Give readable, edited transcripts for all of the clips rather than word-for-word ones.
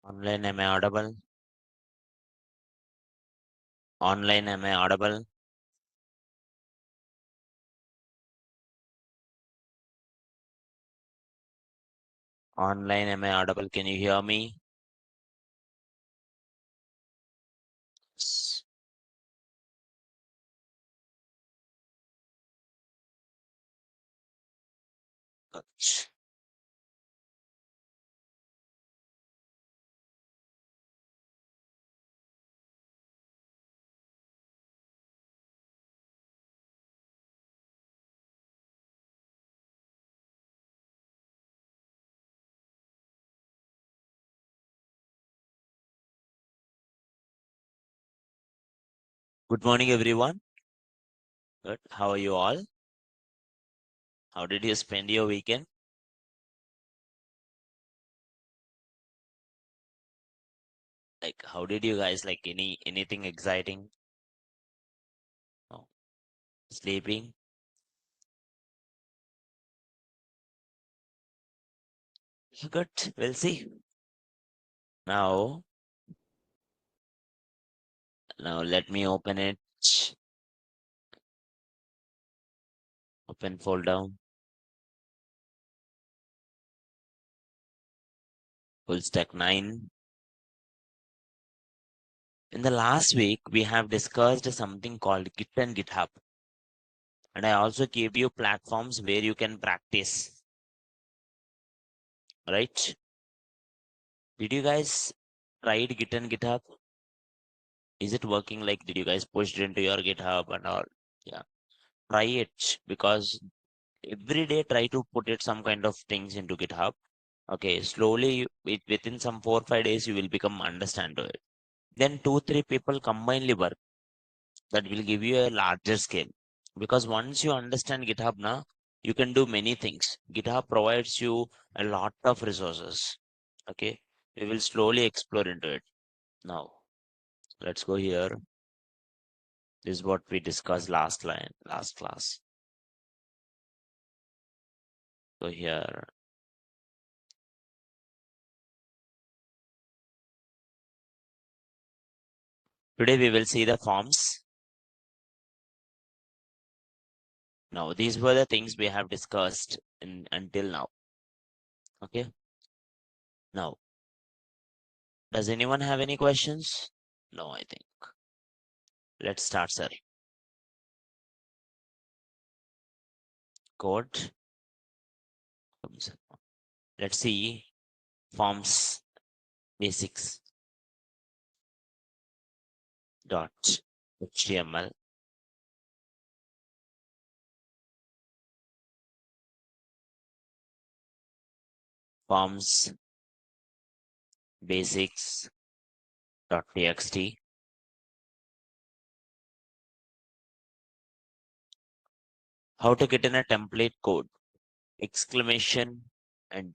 Online, am I audible? Online, am I audible? Online, am I audible? Can you hear me? S- Ach. Good morning, everyone. Good. How are you all? How did you spend your weekend? Like, how did you guys like anything exciting? No. Sleeping? Good. We'll see. Now, now let me open it. Open folder. Full stack 9. In the last week, we have discussed something called Git and GitHub. And I also gave you platforms where you can practice. Right? Did you guys try Git and GitHub? Is it working? Like, did you guys push it into your GitHub and all? Yeah. Try it because every day try to put it some kind of things into GitHub. Okay, slowly within some 4 or 5 days you will become understand to it. Then 2 3 people combinedly work. That will give you a larger scale. Because once you understand GitHub now, you can do many things. GitHub provides you a lot of resources. Okay, we will slowly explore into it. Now, let's go here. This is what we discussed last class. So here, today we will see the forms. Now, these were the things we have discussed until now. Okay. Now, does anyone have any questions? No, I think. Let's start, sir. Code. Let's see forms basics dot html. Forms basics dot txt. How to get in a template code. Exclamation and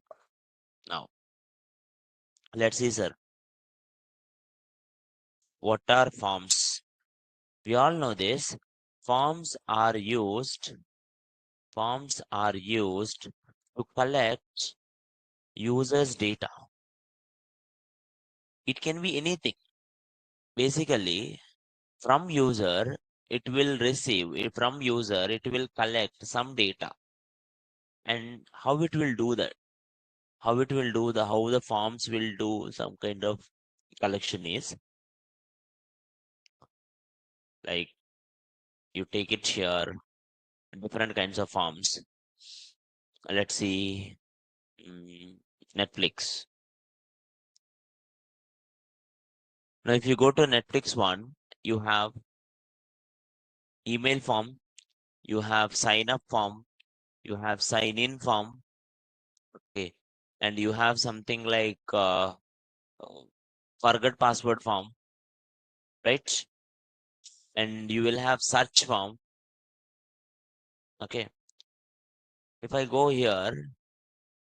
now let's see, sir. What are forms? We all know this. Forms are used to collect users' data. It can be anything. Basically, from user, it will from user, it will collect some data. And how it will do that? How the forms will do some kind of collection is like you take it here, different kinds of forms. Let's see, Netflix. Now, if you go to Netflix one, you have email form, you have sign up form, you have sign in form, okay, and you have something like forget password form, right? And you will have search form, okay. If I go here,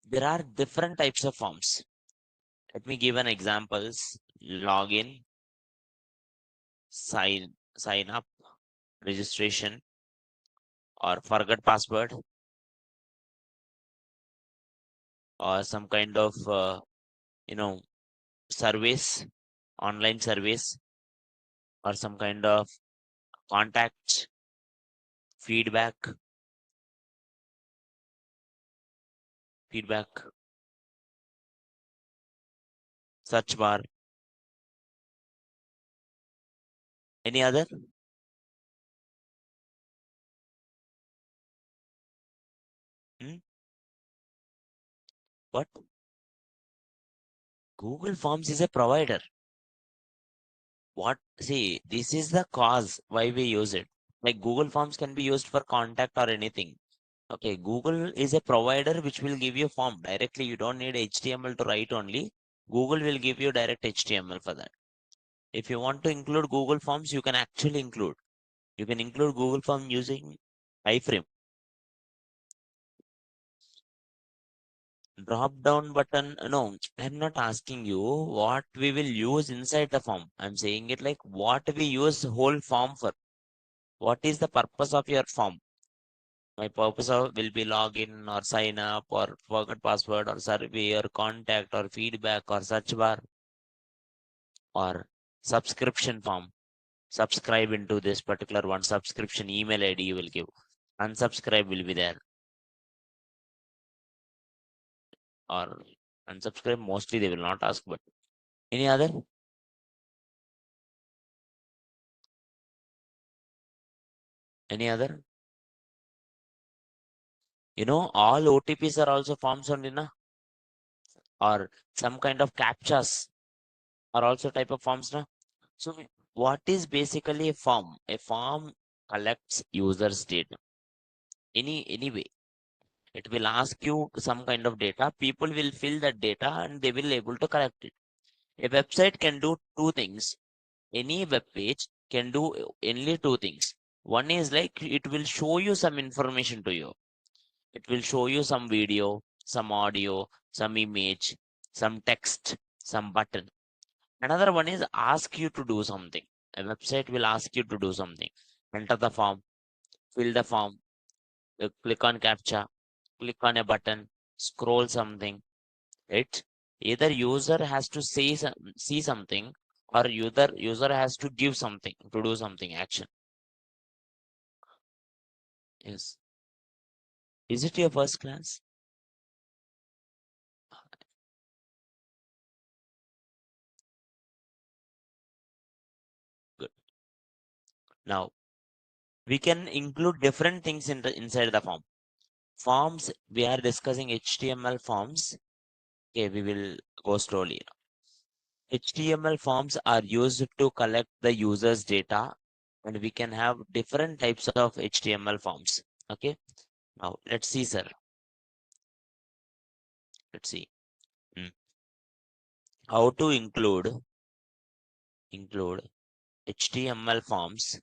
there are different types of forms. Let me give an examples. Login, sign up, registration, or forget password, or some kind of you know surveys, online surveys, or some kind of contact, feedback, feedback, search bar. Any other? Hmm? What? Google Forms is a provider. What? See, this is the cause why we use it. Like Google Forms can be used for contact or anything. Okay, Google is a provider which will give you form directly. You don't need HTML to write only. Google will give you direct HTML for that. If you want to include Google Forms, you can actually include. You can include Google Form using iframe. Drop down button. No, I'm not asking you what we will use inside the form. I'm saying it like what we use whole form for. What is the purpose of your form? My purpose of will be login or sign up or forget password or survey or contact or feedback or search bar or subscription form. Subscribe into this particular one subscription email ID you will give. Unsubscribe will be there or unsubscribe mostly they will not ask, but any other? Any other? All OTPs are also forms only, na? Or some kind of captchas are also type of forms, na? So what is basically a form? A form collects users data. Anyway, it will ask you some kind of data. People will fill that data and they will able to collect it. A website can do two things. Any web page can do only two things. One is like it will show you some information to you. It will show you some video, some audio, some image, some text, some button. Another one is ask you to do something. A website will ask you to do something. Enter the form, fill the form, click on captcha, click on a button, scroll something. Right? Either user has to see something or user has to give something to do something action. Yes. Is it your first class? Good. Now we can include different things inside the form. Forms, we are discussing HTML forms. Okay, we will go slowly. HTML forms are used to collect the user's data, and we can have different types of HTML forms. Okay, now let's see, sir. Let's see. Hmm. How to include HTML forms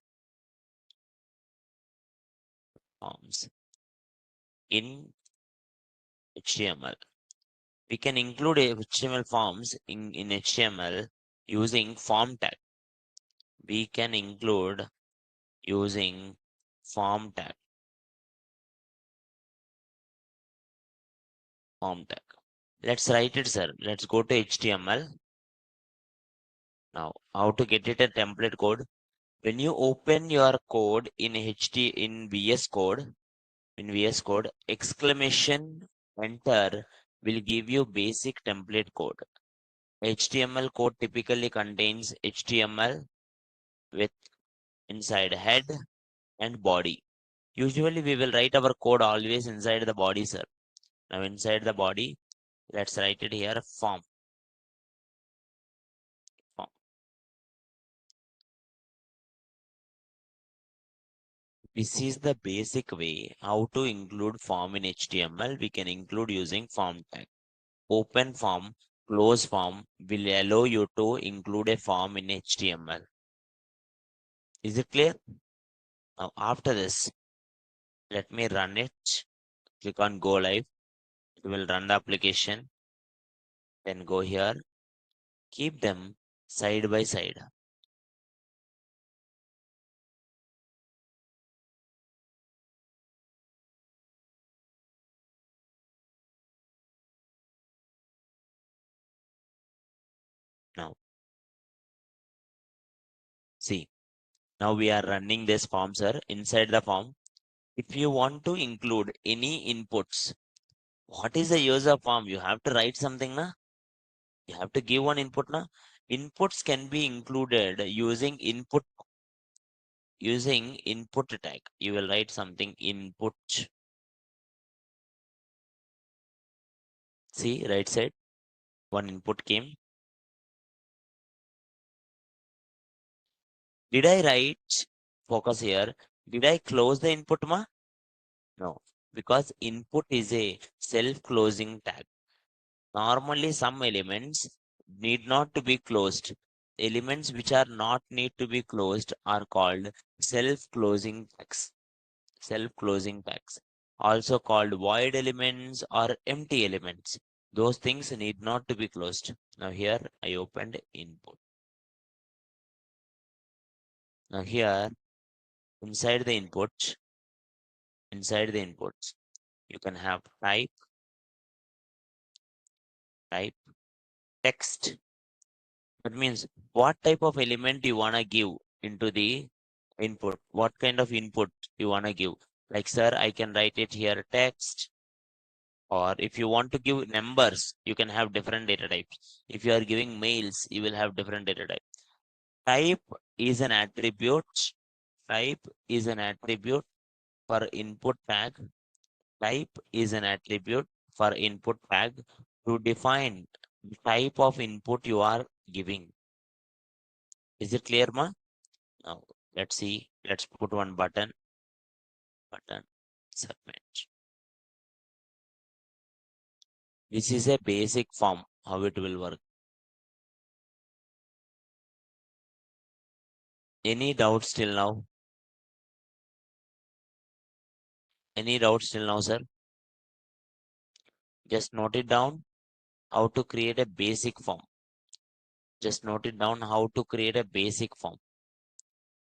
in HTML. We can include HTML forms in HTML using form tag. We can include using form tag. Form tag. Let's write it, sir. Let's go to HTML. Now, how to get it a template code? When you open your code in VS Code, exclamation enter will give you basic template code. HTML code typically contains HTML with inside head and body. Usually we will write our code always inside the body, sir. Now inside the body, let's write it here form. Form. This is the basic way how to include form in HTML. We can include using form tag. Open form, close form will allow you to include a form in HTML. Is it clear? Now after this, let me run it. Click on go live. We will run the application. Then go here. Keep them side by side. Now we are running this form, sir. Inside the form, if you want to include any inputs, what is the use of form? You have to write something, na? You have to give one input, na? Inputs can be included using input tag. You will write something input. See, right side, one input came. Did I write, focus here, did I close the input, ma? No, because input is a self-closing tag. Normally, some elements need not to be closed. Elements which are not need to be closed are called self-closing tags. Self-closing tags, also called void elements or empty elements. Those things need not to be closed. Now here I opened input. Now here inside the inputs, you can have type text. That means what type of element you wanna give into the input. What kind of input you wanna give? Like, sir, I can write it here text, or if you want to give numbers, you can have different data types. If you are giving mails, you will have different data type. Type is an attribute. Type is an attribute for input tag. Type is an attribute for input tag to define the type of input you are giving. Is it clear, ma? Now let's see. Let's put one button, submit. This is a basic form, how it will work. Any doubts till now? Any doubts till now, sir? Just note it down how to create a basic form. Just note it down how to create a basic form.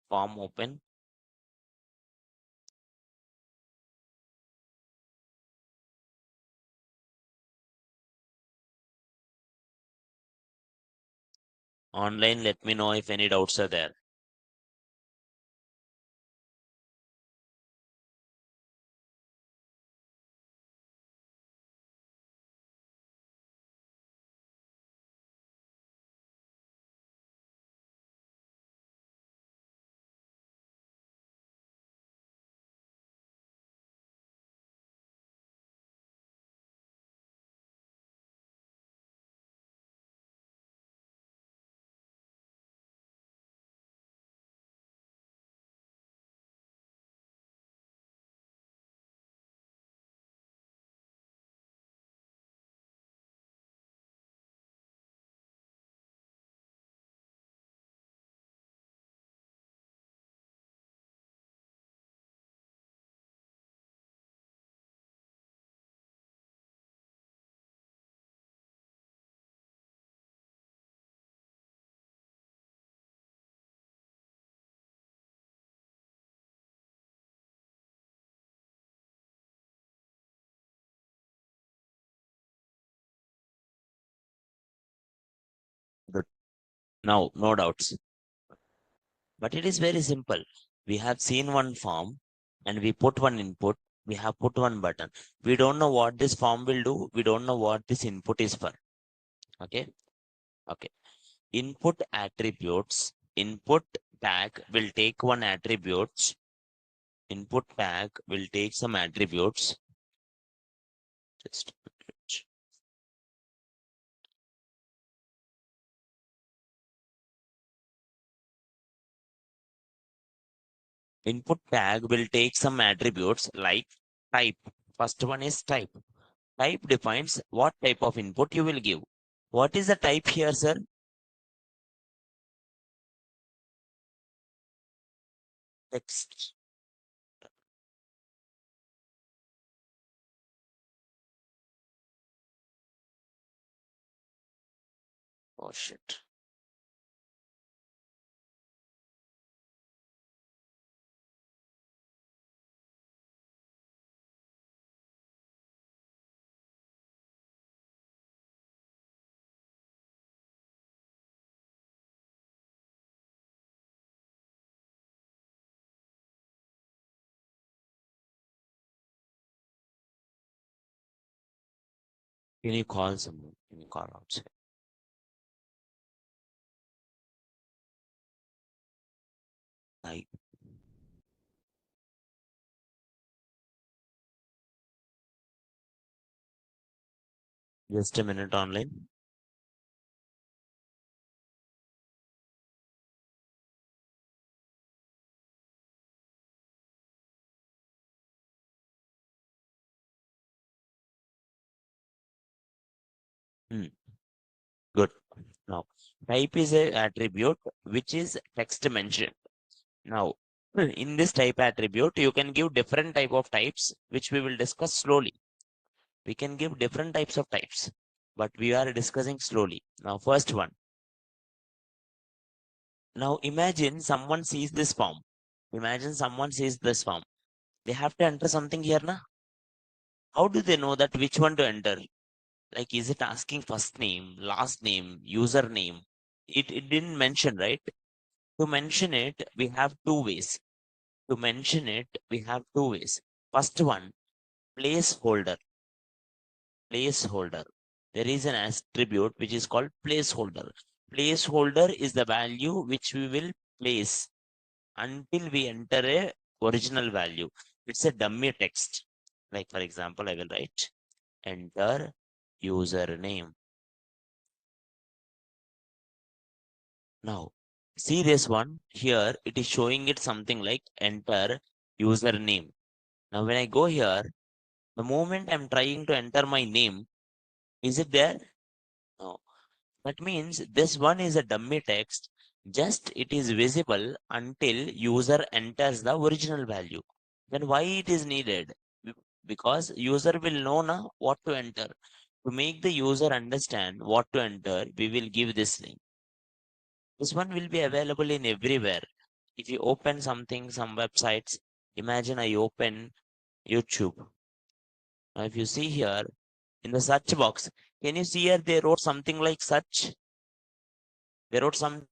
Form open. Online, let me know if any doubts are there. Good. Now, no doubts. But it is very simple. We have seen one form and we put one input. We have put one button. We don't know what this form will do. We don't know what this input is for. Okay. Okay. Input attributes. Input tag will take one attributes. Input tag will take some attributes. Just a minute. Input tag will take some attributes like type. First one is type. Type defines what type of input you will give. What is the type here, sir? Text. Oh shit. Can you call someone? Can you call outside? Like, just a minute online. Hmm, good. Now, type is a attribute which is text mentioned. Now, in this type attribute, you can give different type of types, which we will discuss slowly. We can give different types of types, but we are discussing slowly. Now, first one. Now, imagine someone sees this form. Imagine someone sees this form. They have to enter something here, na? How do they know that which one to enter? Like, is it asking first name, last name, username? It didn't mention, right? To mention it, we have two ways. To mention it, we have two ways. First one, placeholder. Placeholder. There is an attribute which is called placeholder. Placeholder is the value which we will place until we enter a original value. It's a dummy text. Like for example, I will write enter username. Now, see this one here, it is showing it something like enter username. Now, when I go here, the moment I'm trying to enter my name, is it there? No. That means this one is a dummy text, just it is visible until user enters the original value. Then why it is needed? Because user will know now what to enter. To make the user understand what to enter, we will give this link. This one will be available in everywhere. If you open something, some websites, imagine I open YouTube. Now, if you see here in the search box, can you see here they wrote something like search? They wrote some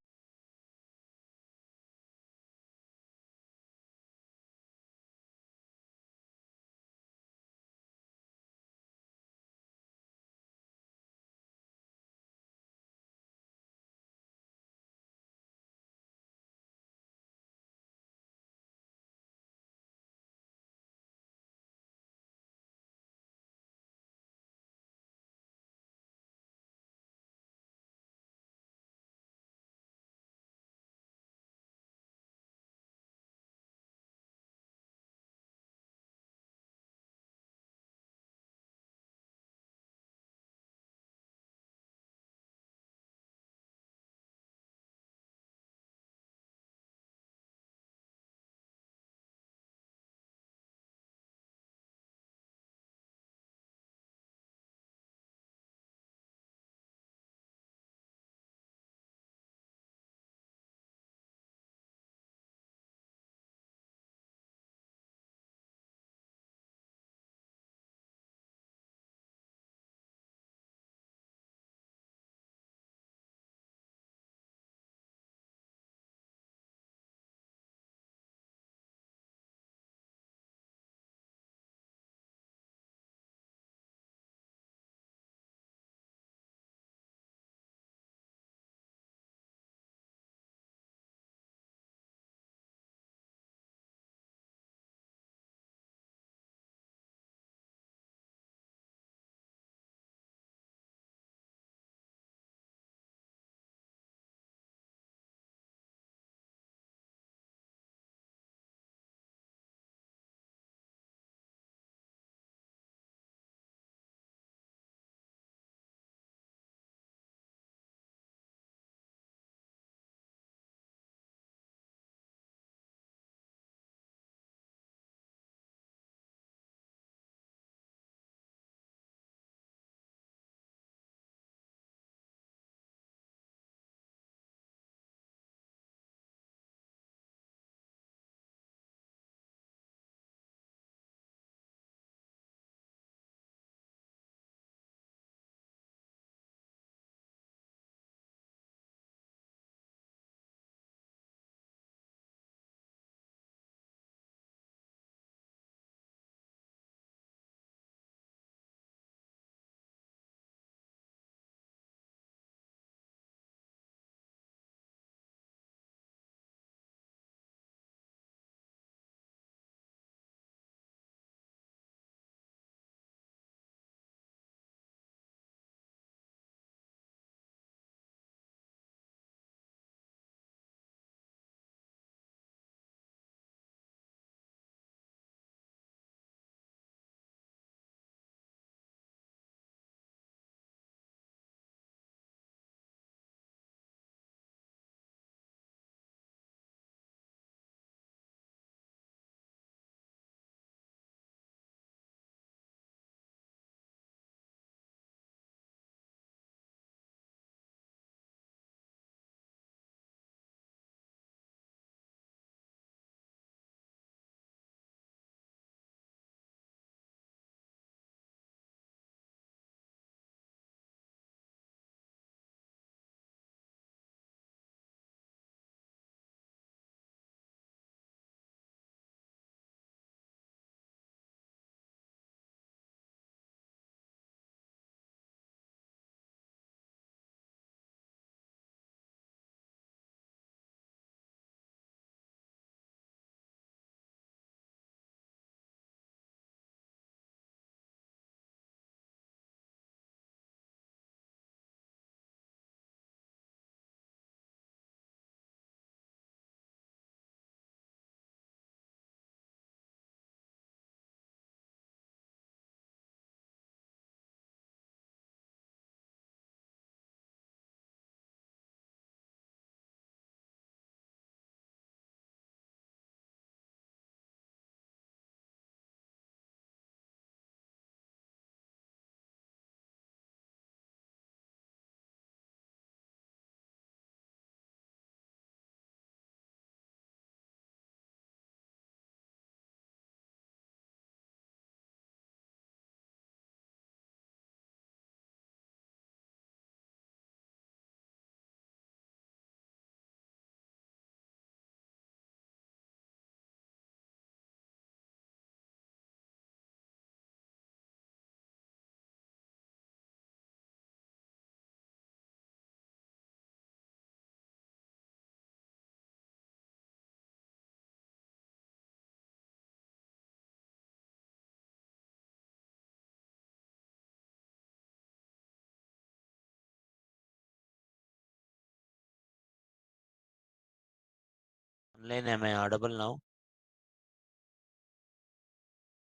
Online, am I audible now?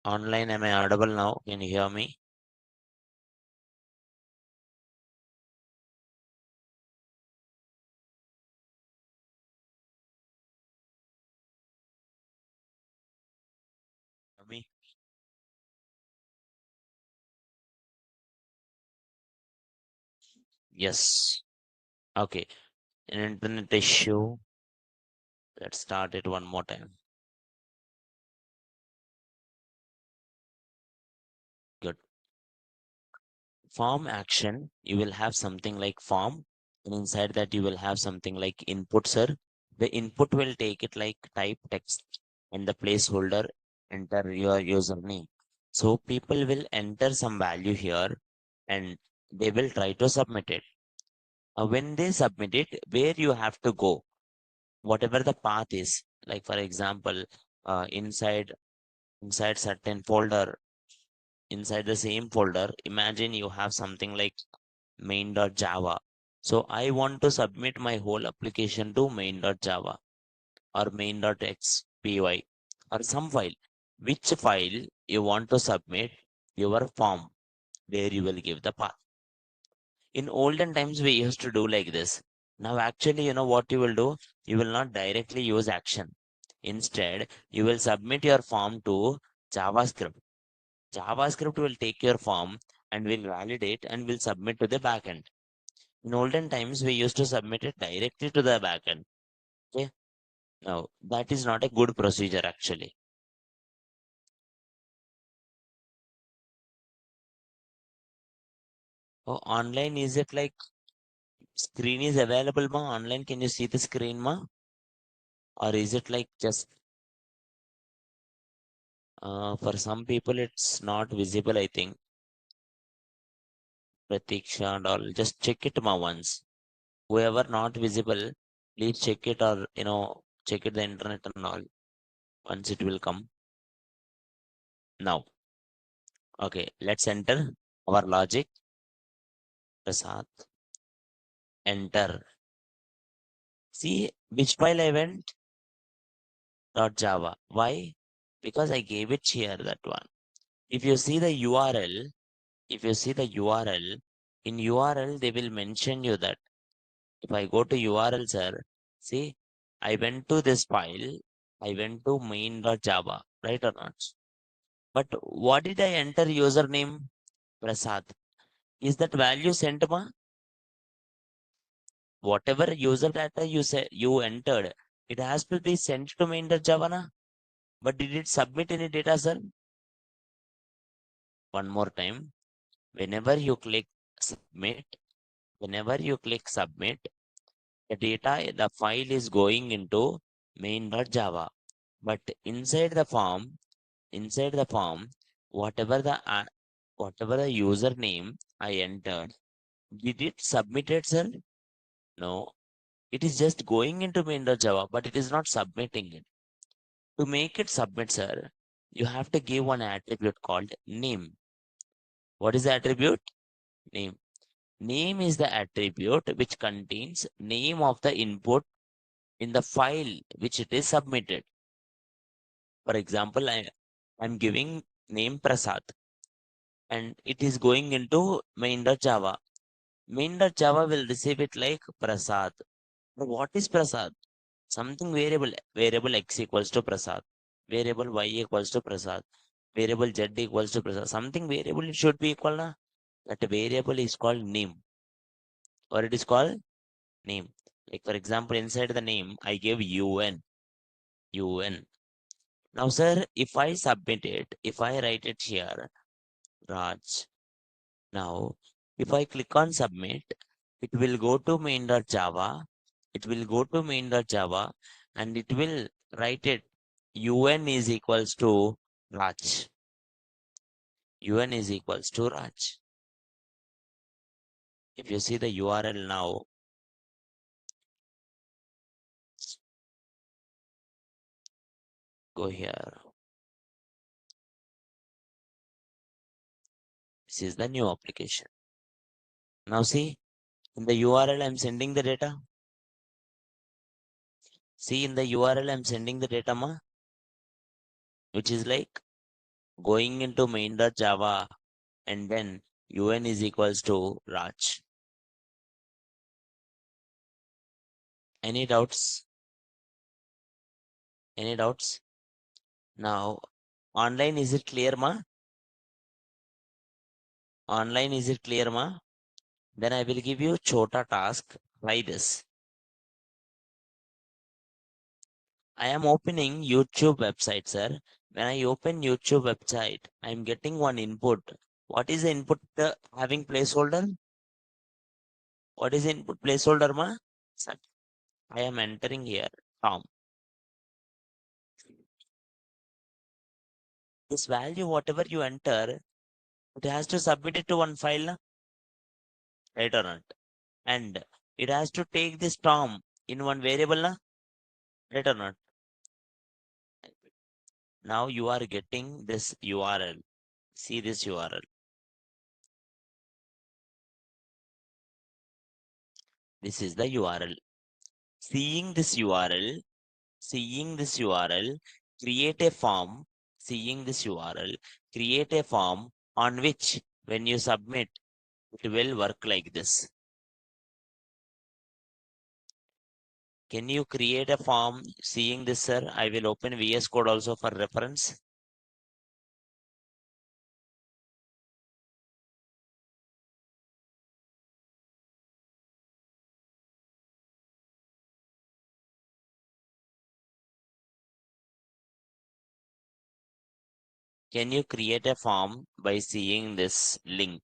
Online, am I audible now? Can you hear me? Hear me? Yes. Okay. An internet issue. Let's start it one more time. Good. Form action, you will have something like form, and inside that you will have something like input, sir. The input will take it like type text and the placeholder, enter your username. So people will enter some value here and they will try to submit it. When they submit it, where you have to go, whatever the path is, like for example, inside certain folder, inside the same folder, imagine you have something like main.java. So I want to submit my whole application to main.java or main.xpy or some file. Which file you want to submit your form, where you will give the path. In olden times, we used to do like this. Now, actually, you know what you will do? You will not directly use action. Instead, you will submit your form to JavaScript. JavaScript will take your form and will validate and will submit to the backend. In olden times, we used to submit it directly to the backend. Okay. Now, that is not a good procedure actually. Oh, online, is it like screen is available, ma? Online, can you see the screen, ma? Or is it like just for some people it's not visible, I think. Pratiksha and all. Just check it, ma, once. Whoever not visible, please check it or check it the internet and all. Once it will come. Now, okay, let's enter our logic. Prasad, enter. See which file I went? .java. Why? Because I gave it here, that one. If you see the URL, if you see the URL, in URL they will mention you that. If I go to URL, sir, see, I went to this file, I went to main.java, right or not? But what did I enter username? Prasad. Is that value sent, ma? Whatever user data you say you entered, it has to be sent to main.java, na? But did it submit any data, sir? One more time. Whenever you click submit, whenever you click submit, the data, the file is going into main.java. But inside the form, whatever the username I entered, did it submit it, sir? No. It is just going into main.java, but it is not submitting it. To make it submit, sir, you have to give one attribute called name. What is the attribute? Name. Name is the attribute which contains name of the input in the file which it is submitted. For example, I'm giving name Prasad and it is going into main.java. Main.java will receive it like Prasad. But what is Prasad? Something variable. Variable x equals to Prasad. Variable y equals to Prasad. Variable z equals to Prasad. Something variable it should be equal na? That variable is called name. Or it is called name. Like for example, inside the name, I gave UN. UN. Now, sir, if I submit it, if I write it here, Raj. Now, if I click on submit, it will go to main.java. It will go to main.java and it will write it UN is equals to Raj. UN is equals to Raj. If you see the URL now, go here. This is the new application. Now see, in the URL, I'm sending the data. See in the URL I'm sending the data ma, which is like going into main.java and then UN is equals to Raj. Any doubts? Any doubts? Now, online is it clear ma? Online is it clear ma? Then I will give you chota task. Try this. I am opening YouTube website, sir. When I open YouTube website, I am getting one input. What is the input having placeholder? What is the input placeholder, ma? Sir, I am entering here. Tom. This value, whatever you enter, it has to submit it to one file, right or not? And it has to take this Tom in one variable, right or not? Now you are getting this URL. See this URL. This is the URL. Seeing this URL, create a form. Seeing this URL, create a form on which when you submit, it will work like this. Can you create a form seeing this, sir? I will open VS Code also for reference. Can you create a form by seeing this link,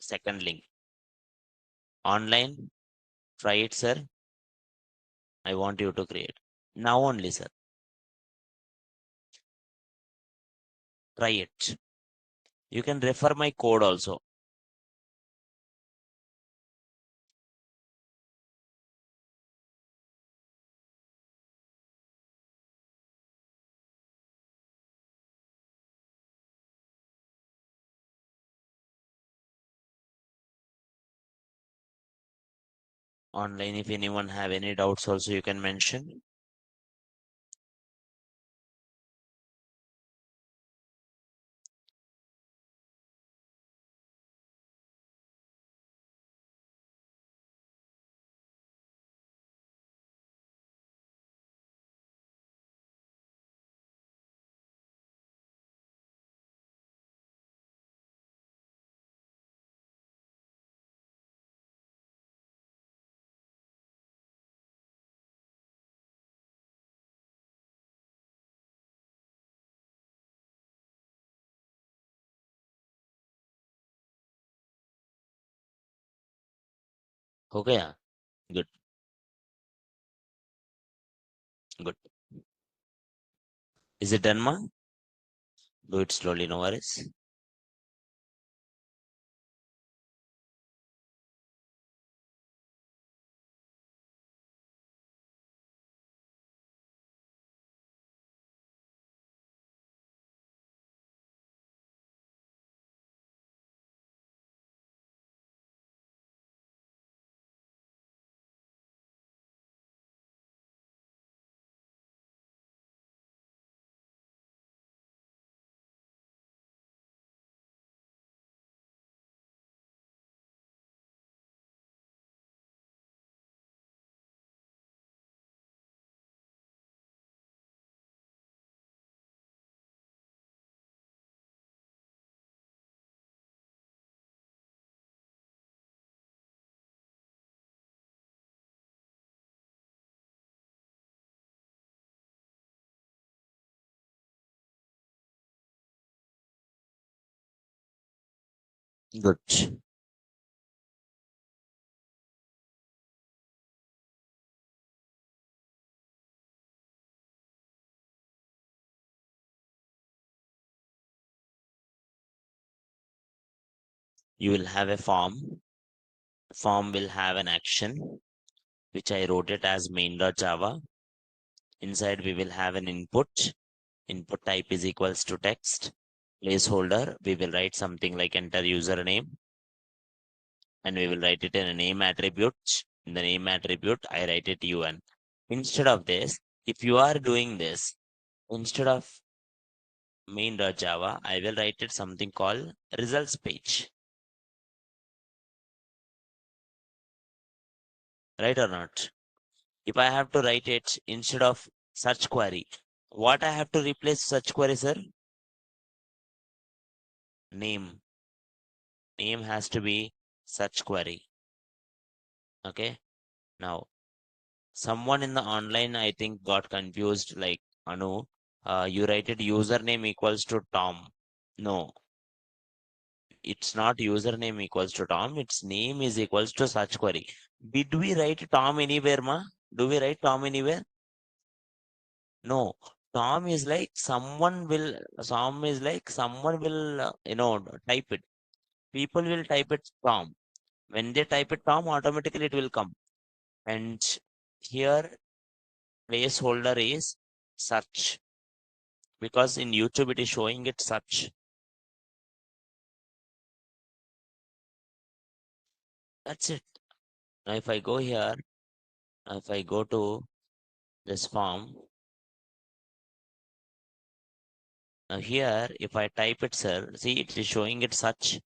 second link? Online, try it, sir. I want you to create. Now only, sir. Try it. You can refer my code also. Online, if anyone have any doubts also, you can mention. Okay, yeah. Good, good. Is it done, ma? Do it slowly, no worries. Good. You will have a form. Form will have an action, which I wrote it as main.java. Inside, we will have an input. Input type is equals to text. Placeholder, we will write something like enter username. And we will write it in a name attribute. In the name attribute, I write it UN. Instead of this, if you are doing this, instead of main.java, I will write it something called results page. Right or not? If I have to write it instead of search query, what I have to replace search query, sir? Name. Name has to be search query. Okay. Now, someone in the online, I think, got confused, like Anu. You write it username equals to Tom. No, it's not username equals to Tom. Its name is equals to search query. Did we write Tom anywhere, ma? Do we write Tom anywhere? No. Tom is like someone will. Tom is like someone will. Type it. People will type it Tom. When they type it Tom, automatically it will come. And here placeholder is search, because in YouTube it is showing it search. That's it. Now if I go here, if I go to this form, now here if I type it, sir, see it is showing it search.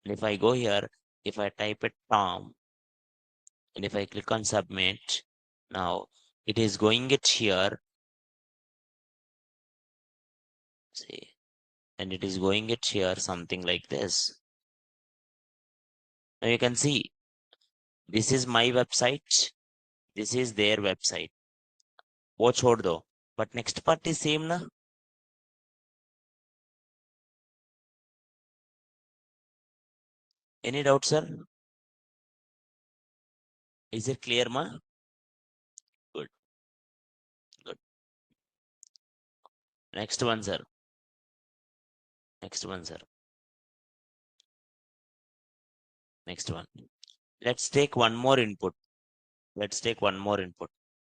And if I go here, if I type it Tom, and if I click on submit, now it is going it here. See, and it is going it here something like this. Now you can see this is my website, this is their website. वो छोड़ दो, but next part is same na. Any doubt, sir? Is it clear, ma? Good, good. Next one, sir. Next one, sir. Next one. Let's take one more input. Let's take one more input.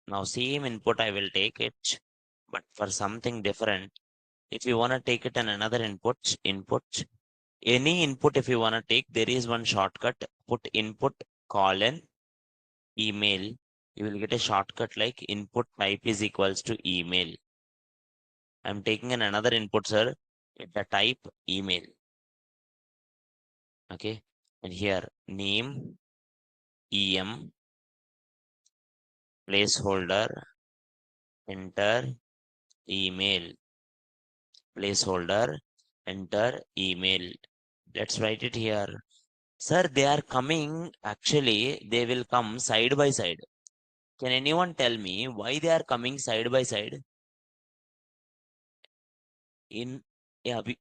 Now, same input I will take it, but for something different. If you want to take it and another input, any input if you want to take, there is one shortcut. Put input colon email. You will get a shortcut like input type is equals to email. I'm taking another input, sir. The type email. Okay. And here name, em, placeholder, enter email, placeholder, enter email. Let's write it here. Sir, they are coming, actually, they will come side by side. Can anyone tell me why they are coming side by side? Yeah, we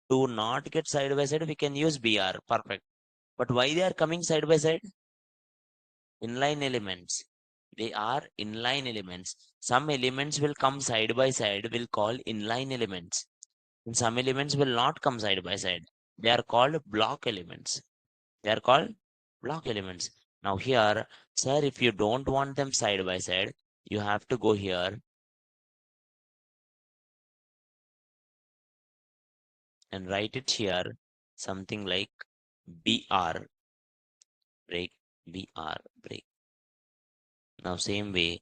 do not get side by side, we can use BR, perfect. But why they are coming side by side? Inline elements. They are inline elements. Some elements will come side by side, will call inline elements. And some elements will not come side by side. They are called block elements. They are called block elements. Now here, sir, if you don't want them side by side, you have to go here and write it here, something like BR, break, BR, break. Now same way,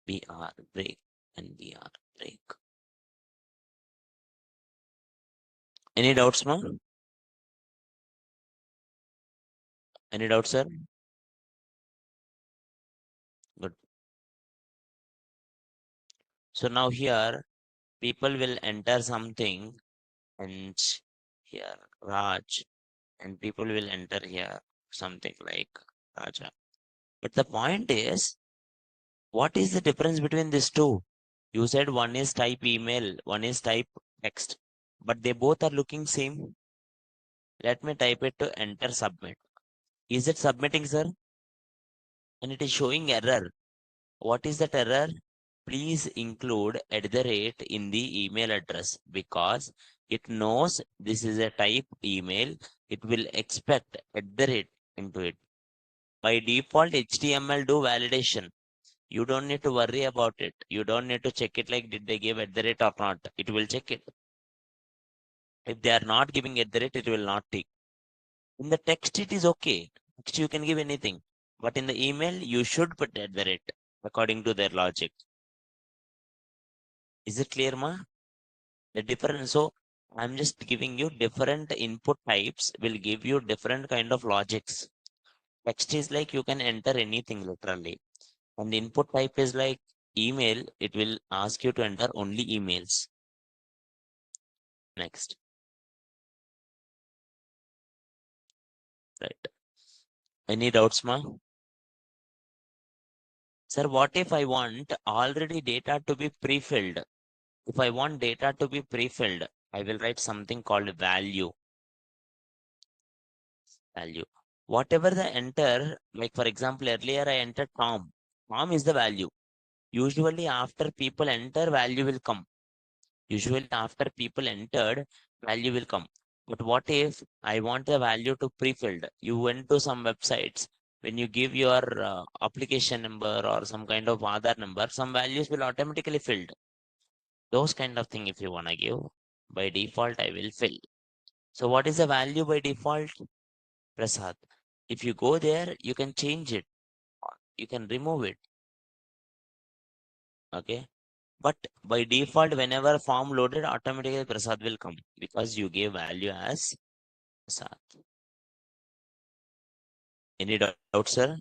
BR, break, and BR, break. Any doubts, ma'am? Any doubts, sir? Good. So now here, people will enter something, and here, Raj, and people will enter here something like Raja. But the point is, what is the difference between these two? You said one is type email, one is type text, but they both are looking same. Let me type it to enter submit. Is it submitting, sir? And it is showing error. What is that error? Please include @ in the email address, because it knows this is a type email. It will expect @ into it. By default, HTML do validation. You don't need to worry about it. You don't need to check it like did they give @ or not. It will check it. If they are not giving @ it will not take. In the text, it is okay. Text you can give anything. But in the email, you should put @ according to their logic. Is it clear, ma? The difference. So I'm just giving you different input types will give you different kind of logics. Text is like you can enter anything literally. And input type is like email. It will ask you to enter only emails. Next. Right. Any doubts, ma? Sir, what if I want already data to be pre-filled? If I want data to be pre-filled, I will write something called value. Value. Whatever the enter, like for example, earlier I entered Tom. Tom is the value. Usually after people enter, value will come. Usually after people entered, value will come. But what if I want the value to pre-filled? You went to some websites. When you give your application number or some kind of Aadhaar number, some values will automatically filled. Those kind of thing if you want to give, by default, I will fill. So what is the value by default? Prasad. If you go there, you can change it. You can remove it. Okay. But by default, whenever form loaded, automatically Prasad will come because you gave value as Prasad. Any doubt, sir?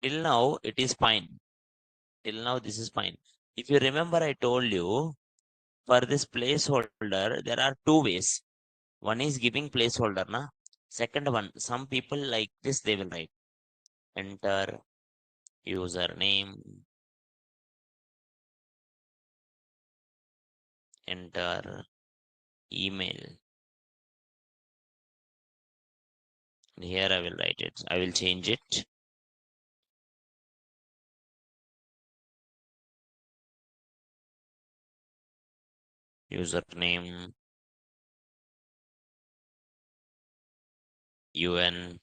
Till now, it is fine. Till now, this is fine. If you remember, I told you for this placeholder, there are two ways. One is giving placeholder, na? Second one, some people like this, they will write enter username, enter email. And here I will write it. I will change it. Username, UN,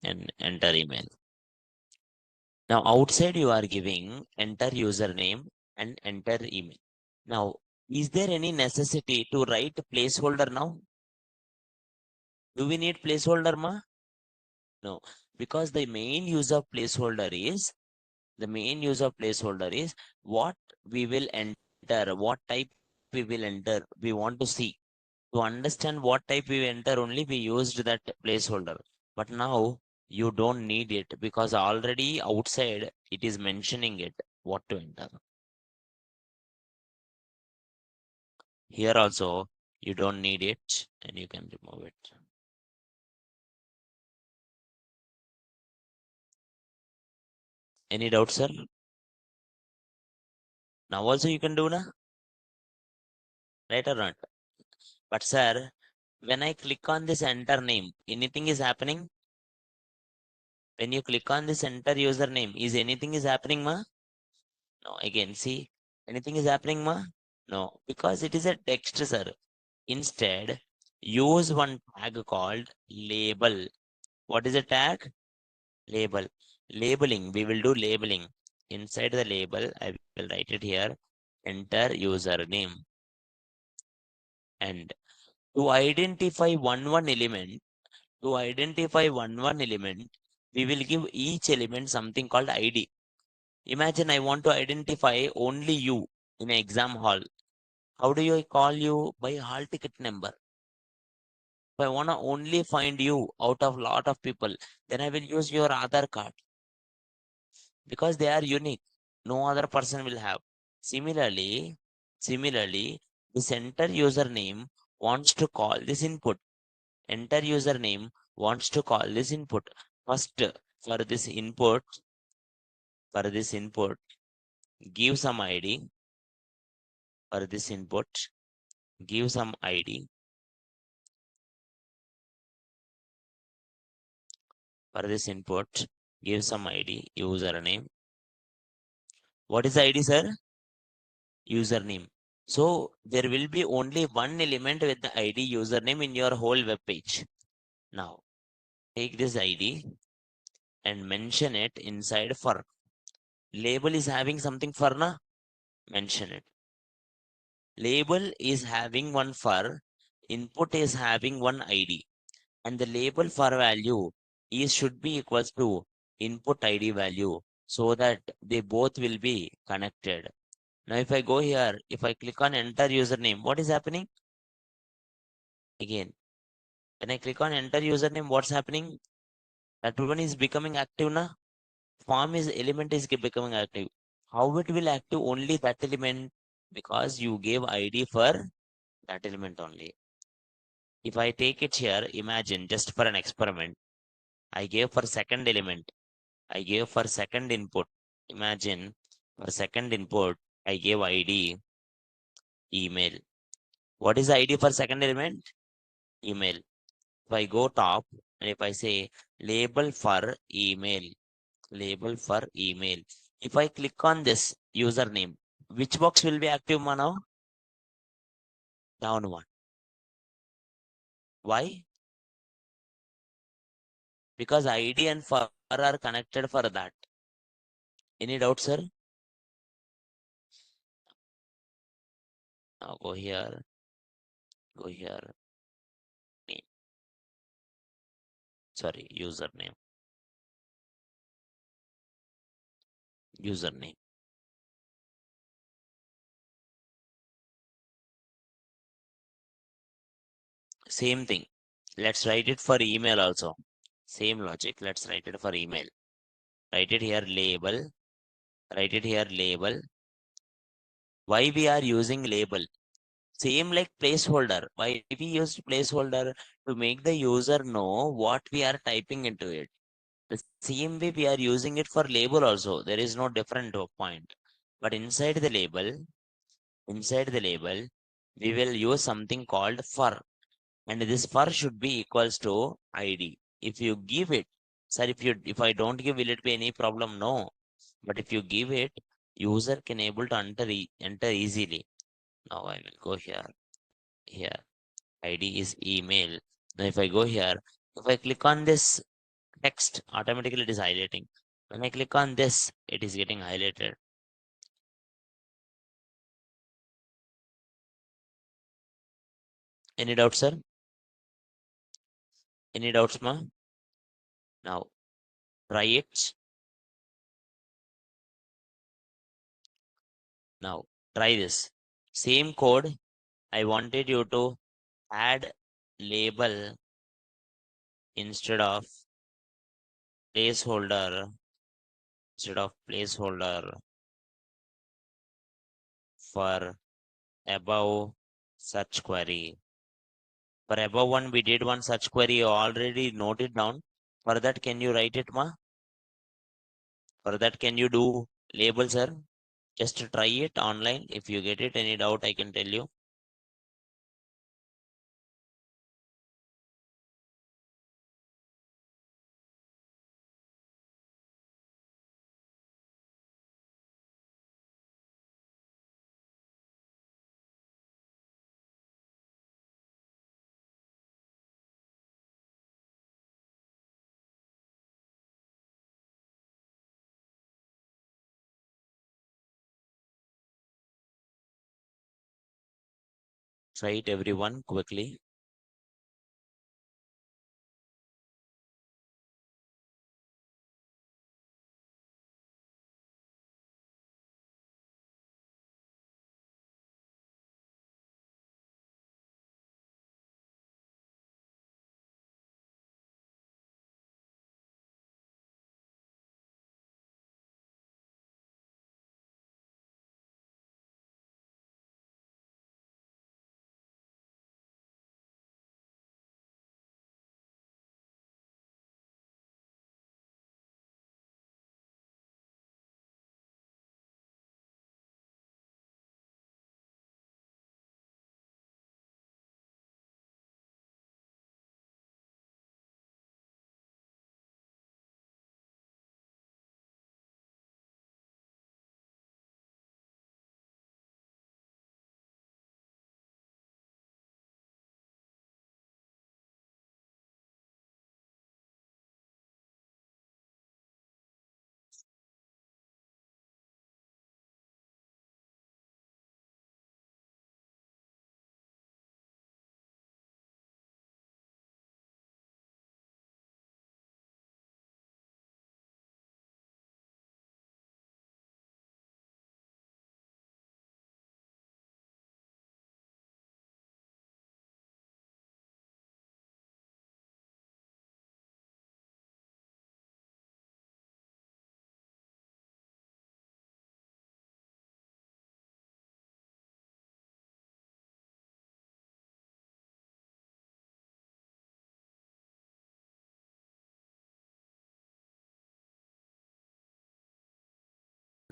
and enter email. Now outside you are giving enter username and enter email. Now, is there any necessity to write placeholder now? Do we need placeholder, ma? No, because the main use of placeholder is what we will enter, what type we will enter. We want to see. To understand what type we enter only, we used that placeholder. But now you don't need it because already outside it is mentioning it what to enter. Here also you don't need it and you can remove it. Any doubt, sir? Now also you can do na? Right or not? But sir, when I click on this enter name, anything is happening? When you click on this enter username, is anything is happening, ma? No, again, see, anything is happening, ma? No, because it is a text, sir. Instead, use one tag called label. What is a tag? Label. Labeling. We will do labeling. Inside the label, I will write it here. Enter username. And to identify one element, we will give each element something called ID. Imagine I want to identify only you in an exam hall. How do I call you? By hall ticket number. If I want to only find you out of lot of people, then I will use your Aadhaar card because they are unique. No other person will have. Similarly, this enter username wants to call this input. Enter username wants to call this input. First, for this input, give some ID. For this input, give some ID. For this input, give some ID, username. What is the ID, sir? Username. So there will be only one element with the ID username in your whole web page. Now, take this ID and mention it inside for. Label is having something for na? Mention it. Label is having one for. Input is having one ID. and the label for value is should be equals to input ID value so that they both will be connected. Now, if I go here, if I click on enter username, what is happening? Again, when I click on enter username, what's happening? That one is becoming active now. Form is element is becoming active. How it will active only that element? Because you gave ID for that element only. If I take it here, imagine just for an experiment, I gave for second element, I gave for second input. Imagine for second input, I gave ID email. What is the ID for second element? Email. If I go top and if I say label for email. If I click on this username, which box will be active now? Down one. Why? Because ID and for are connected for that. Any doubt, sir? Now go here, go here. Name. Sorry, username. Same thing. Let's write it for email also. Same logic. Let's write it for email. Write it here label. Write it here label. Why we are using label? Same like placeholder. Why we use placeholder? To make the user know what we are typing into it. The same way we are using it for label also. There is no different point. But inside the label, we will use something called for. And this for should be equals to ID. If you give it, sir, if I don't give, will it be any problem? No. But if you give it, user can able to enter easily. Now I will go here. Here. ID is email. Now if I go here, if I click on this text, automatically it is highlighting. When I click on this, it is getting highlighted. Any doubts, sir? Any doubts, ma? Now try it. Now try this. Same code. I wanted you to add label instead of placeholder for above search query. For above one, we did one search query. You already noted down. For that, can you write it, ma? For that, can you do label, sir? Just try it online. If you get it, any doubt, I can tell you. Try it, everyone, quickly.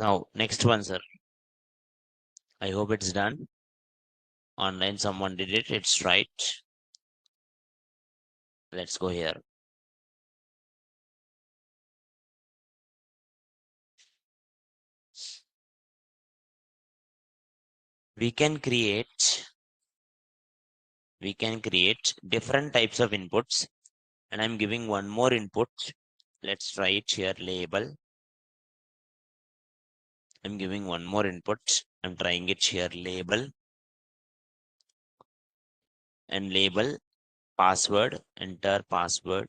Now, next one, sir. I hope it's done. Online, someone did it. It's right. Let's go here. We can create different types of inputs, and I'm giving one more input. Let's try it here. Label. I'm giving one more input. I'm trying it here. Label and label password. Enter password.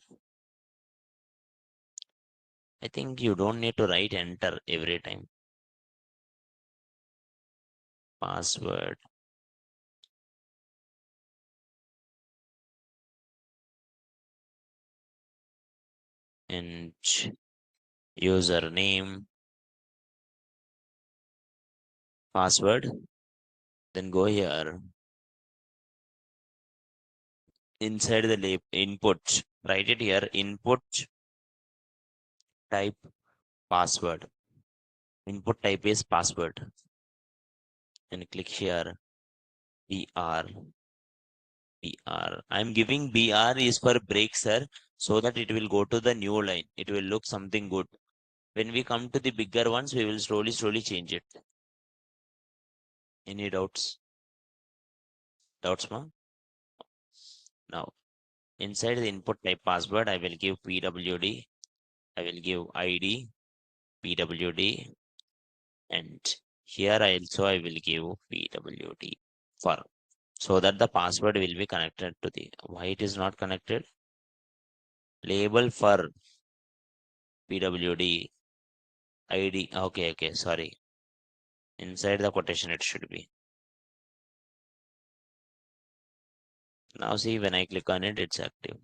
I think you don't need to write enter every time. Password and username, password. Then go here inside the input. Write it here. Input type password. Input type is password. And click here. BR. BR. I'm giving BR is for break, sir, so that it will go to the new line. It will look something good. When we come to the bigger ones, we will slowly change it. Any doubts? Doubts, ma? Now, inside the input type password, I will give PWD. I will give ID, PWD, and here I will give PWD for, so that the password will be connected to the, why it is not connected? Label for PWD, ID. Okay, sorry. Inside the quotation it should be. Now see, when I click on it, it's active.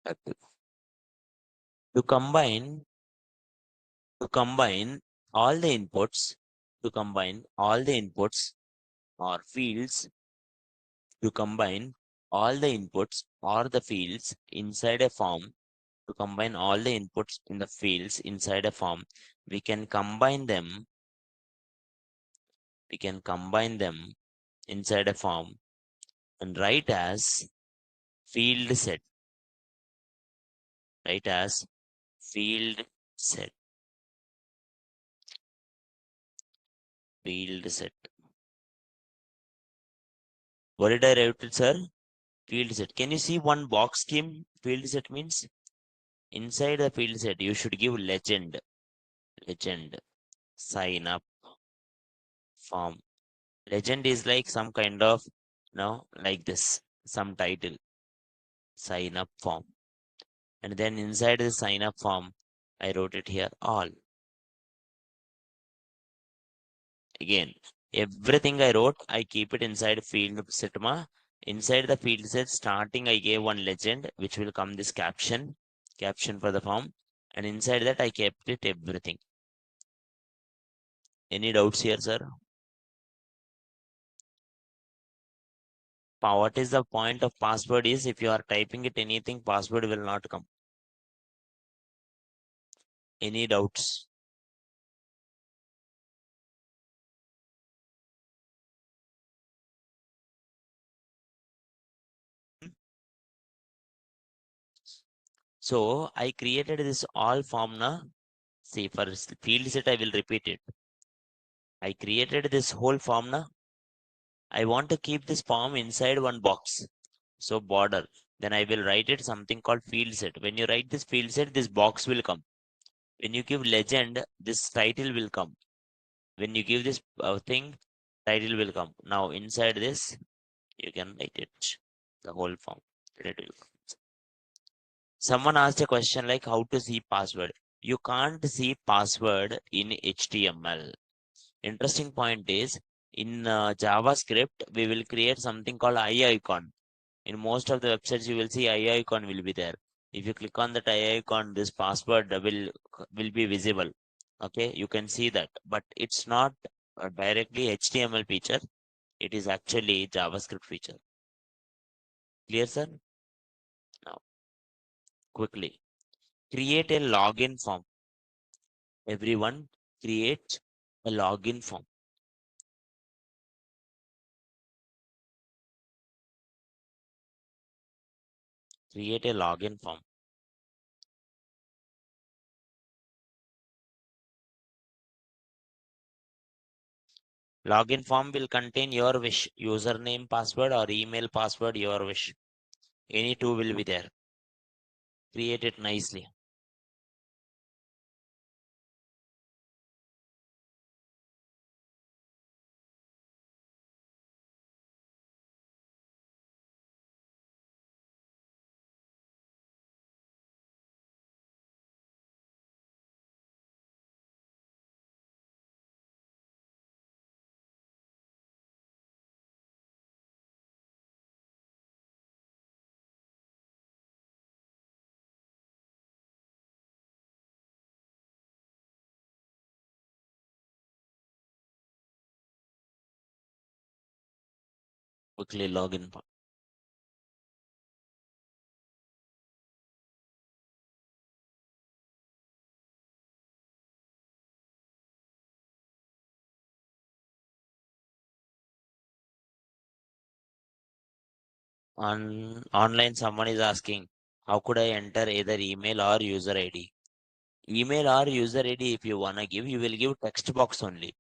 Active. To combine all the inputs, to combine all the inputs or fields, to combine all the inputs or the fields inside a form, to combine all the inputs in the fields inside a form, we can combine them inside a form and write as field set. Write as field set. Field set. What did I write it, sir? Field set. Can you see one box scheme? Field set means inside the field set you should give legend. Legend. Sign up form. Legend is like some kind of, like this, some title. Sign up form. And then inside the sign up form, I wrote it here all. Again, everything I wrote, I keep it inside field setma. Inside the field set, starting I gave one legend, which will come this caption for the form. And inside that I kept it everything. Any doubts here, sir? What is the point of password is if you are typing it anything, password will not come. Any doubts? So I created this all form na. See, for field set, I will repeat it. I created this whole form na. I want to keep this form inside one box. So border. Then I will write it something called field set. When you write this field set, this box will come. When you give legend, this title will come. When you give this thing, title will come. Now inside this, you can write it. The whole form. It will come. Someone asked a question like how to see password. You can't see password in HTML. Interesting point is in JavaScript, we will create something called eye icon. In most of the websites, you will see eye icon will be there. If you click on that eye icon, this password will be visible. Okay, you can see that, but it's not directly HTML feature. It is actually JavaScript feature. Clear, sir? Now, quickly create a login form. Everyone, create a login form. Create a login form. Login form will contain your wish, username, password, or email password, your wish. Any two will be there. Create it nicely. Quickly login form. Online, someone is asking, how could I enter either email or user ID? Email or user ID, if you wanna give, you will give text box only.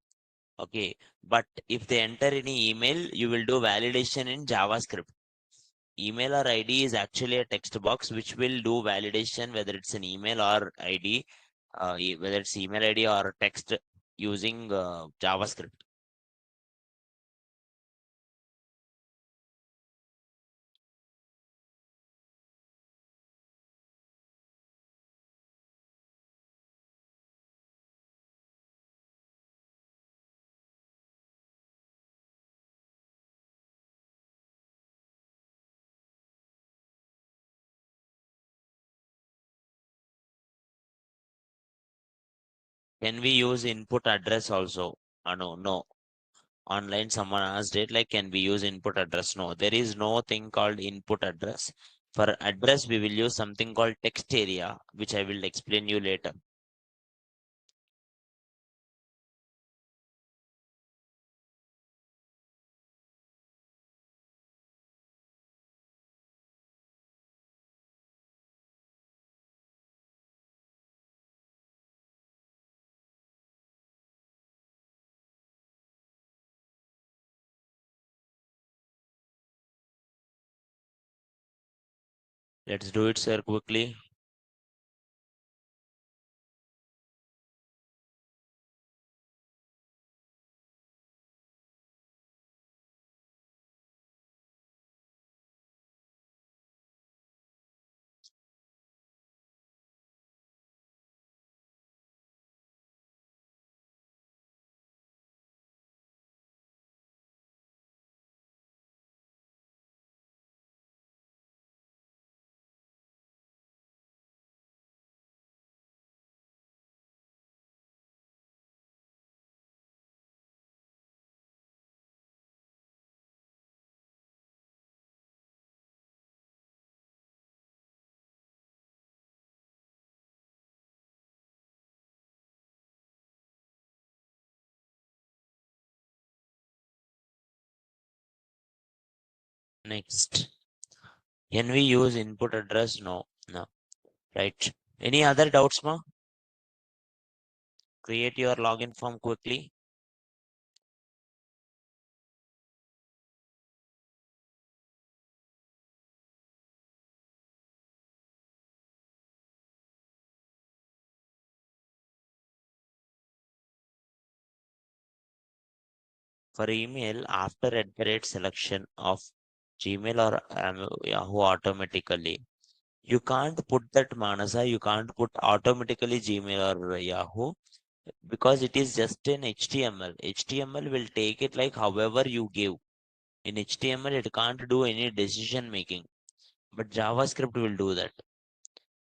Okay, but if they enter any email, you will do validation in JavaScript. Email or ID is actually a text box which will do validation whether it's an email or ID, whether it's email ID or text using JavaScript. Can we use input address also? No, no. Online, someone asked it like, can we use input address? No, there is no thing called input address. For address, we will use something called text area, which I will explain you later. Let's do it, sir, quickly. Next. Can we use input address? No, no. Right. Any other doubts, ma? Create your login form quickly. For email, after @@ selection of Gmail or Yahoo automatically, you can't put that Manasa, you can't put automatically Gmail or Yahoo because it is just an HTML. HTML will take it like however you give. In HTML, it can't do any decision making, but JavaScript will do that.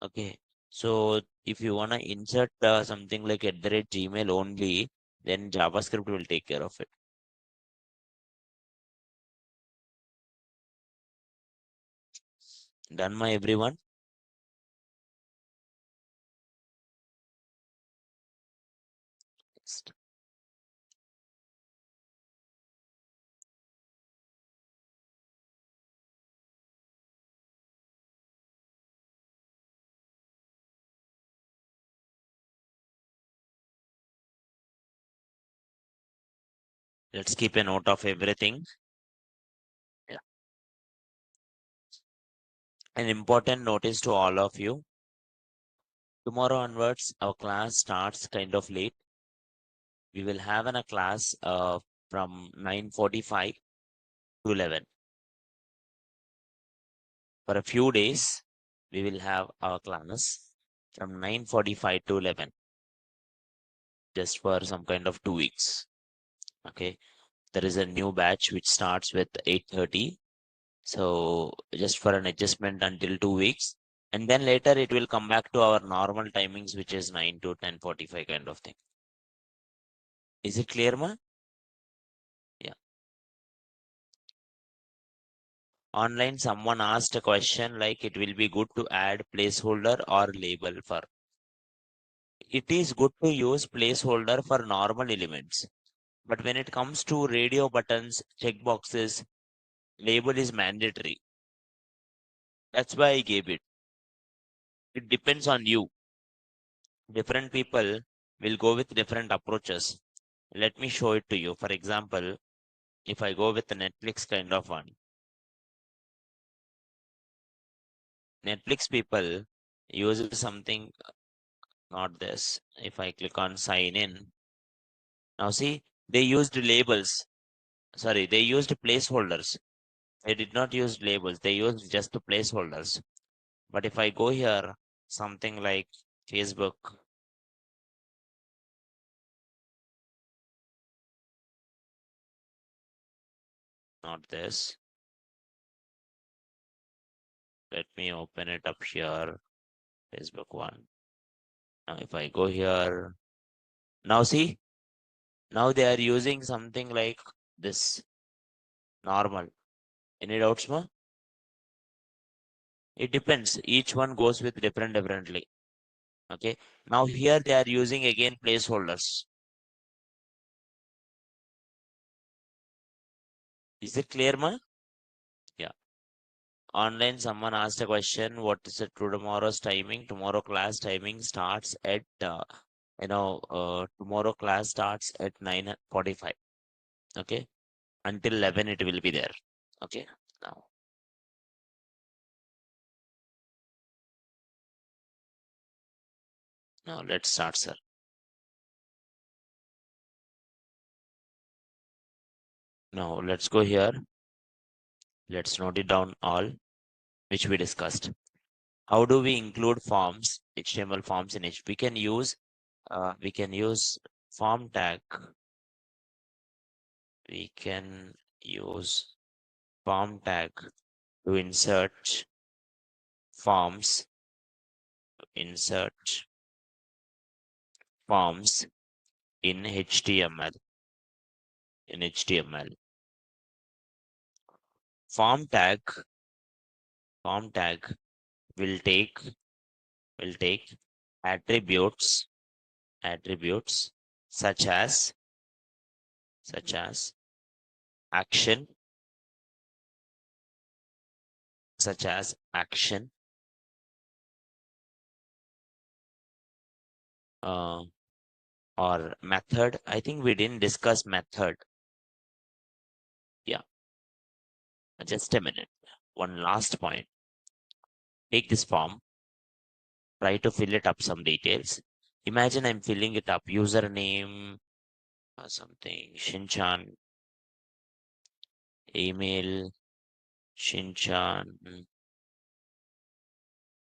Okay. So if you wanna insert something like @Gmail only, then JavaScript will take care of it. Done, my everyone? Next. Let's keep a note of everything. Yeah. An important notice to all of you. Tomorrow onwards, our class starts kind of late. We will have a class from 9:45 to 11. For a few days, we will have our class from 9:45 to 11, just for some kind of 2 weeks. Okay. There is a new batch which starts with 8:30. So just for an adjustment until 2 weeks. And then later it will come back to our normal timings, which is 9 to 10:45 kind of thing. Is it clear, ma? Yeah. Online, someone asked a question like it will be good to add placeholder or label for. It is good to use placeholder for normal elements. But when it comes to radio buttons, checkboxes, label is mandatory. That's why I gave it. It depends on you. Different people will go with different approaches. Let me show it to you. For example, if I go with the Netflix kind of one, Netflix people use something, not this. If I click on sign in, now see, they used labels. Sorry, they used placeholders. They did not use labels. They used just the placeholders. But if I go here, something like Facebook, not this. Let me open it up here. Facebook one. Now if I go here, now see, now they are using something like this normal. Any doubts, ma? It depends. Each one goes with differently. Okay. Now here they are using again placeholders. Is it clear, ma? Yeah. Online, someone asked a question. What is it to tomorrow's timing? Tomorrow class timing starts at tomorrow class starts at 9:45. Okay. Until 11 it will be there. Okay. Now let's start, sir. Now let's go here. Let's note it down all which we discussed. How do we include forms, HTML forms in it? We can use form tag. We can use form tag to forms, insert forms in HTML. In HTML. Form tag will take attributes such as action uh, or method. I think we didn't discuss method. Yeah, just a minute. One last point. Take this form, try to fill it up some details. Imagine I'm filling it up. Username, something, Shinchan, email, Shinchan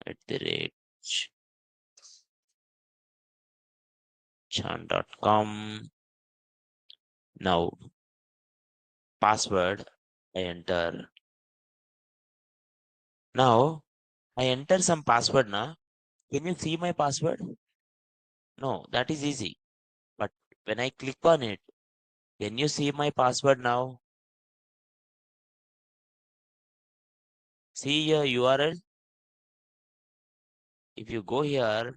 @ chan.com. Now, password, I enter. Now, I enter some password now. Can you see my password? No, that is easy. But when I click on it, can you see my password now? See your URL. if you go here,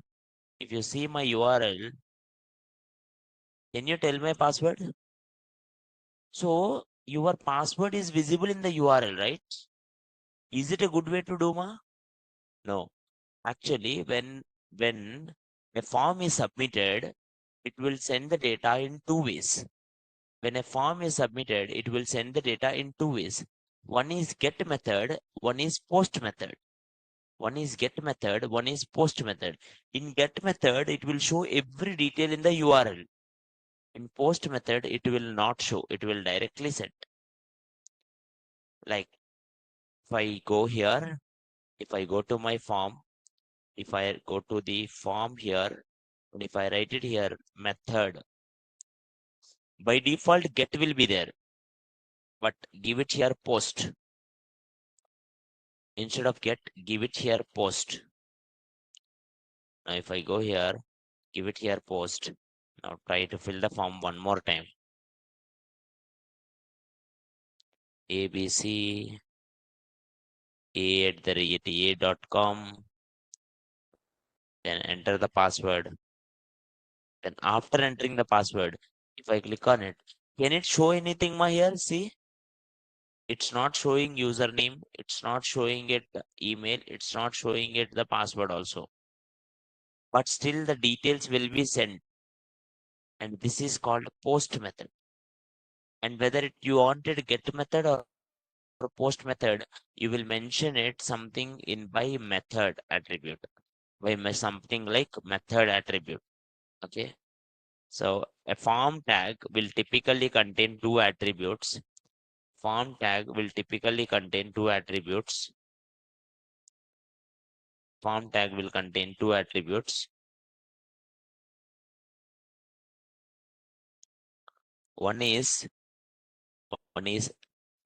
if you see my URL, can you tell my password? So your password is visible in the URL, right? Is it a good way to do, ma? No. Actually, when a form is submitted, it will send the data in two ways. When a form is submitted, it will send the data in two ways. One is get method, one is post method. One is get method, one is post method. In get method, it will show every detail in the URL. In post method, it will not show. It will directly send. Like if I go here, if I go to my form, if I go to the form here, and if I write it here, method, by default, get will be there, but give it here post. Instead of get, give it here post. Now, if I go here, give it here post. Now, try to fill the form one more time. ABC a@a.com. Then enter the password. Then after entering the password, if I click on it, can it show anything ma here? See, it's not showing username, it's not showing it email, it's not showing it the password also. But still the details will be sent. And this is called post method. And whether you wanted get method or post method, you will mention it something in by method attribute. By something like method attribute. Okay. So a form tag will typically contain two attributes. Form tag will typically contain two attributes. Form tag will contain two attributes. One is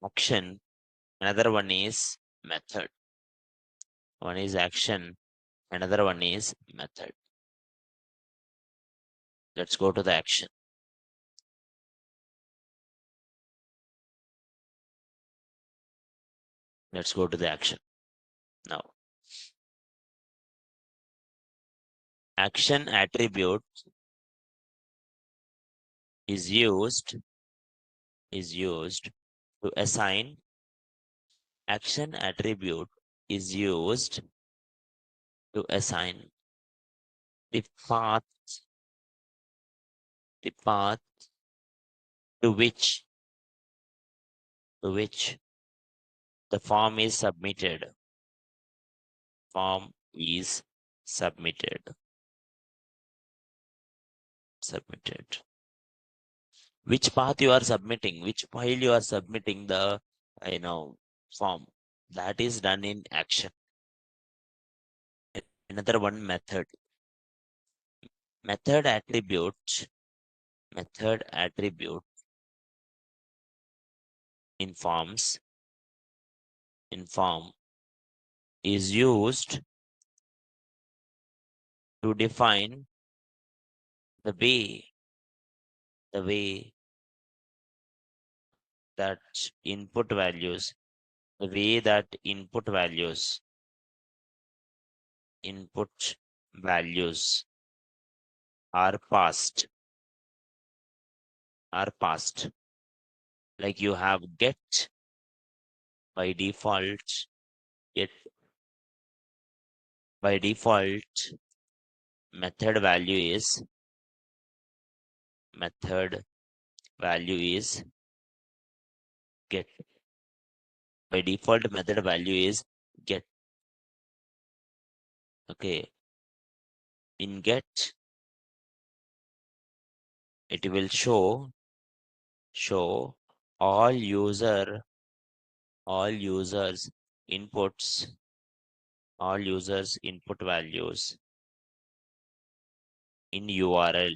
action, another one is method. One is action, another one is method. Let's go to the action. Let's go to the action. Now, action attribute is used to assign. Action attribute is used to assign the path to which the form is submitted. Form is submitted. Which path you are submitting, which file you are submitting the form, that is done in action. Another one, method. Method attribute informs inform is used to define the way that input values the way that input values are passed. Like you have get by default. Get by default, method value is get. By default, method value is get. Okay. In get, it will show all users inputs, all users input values in URL.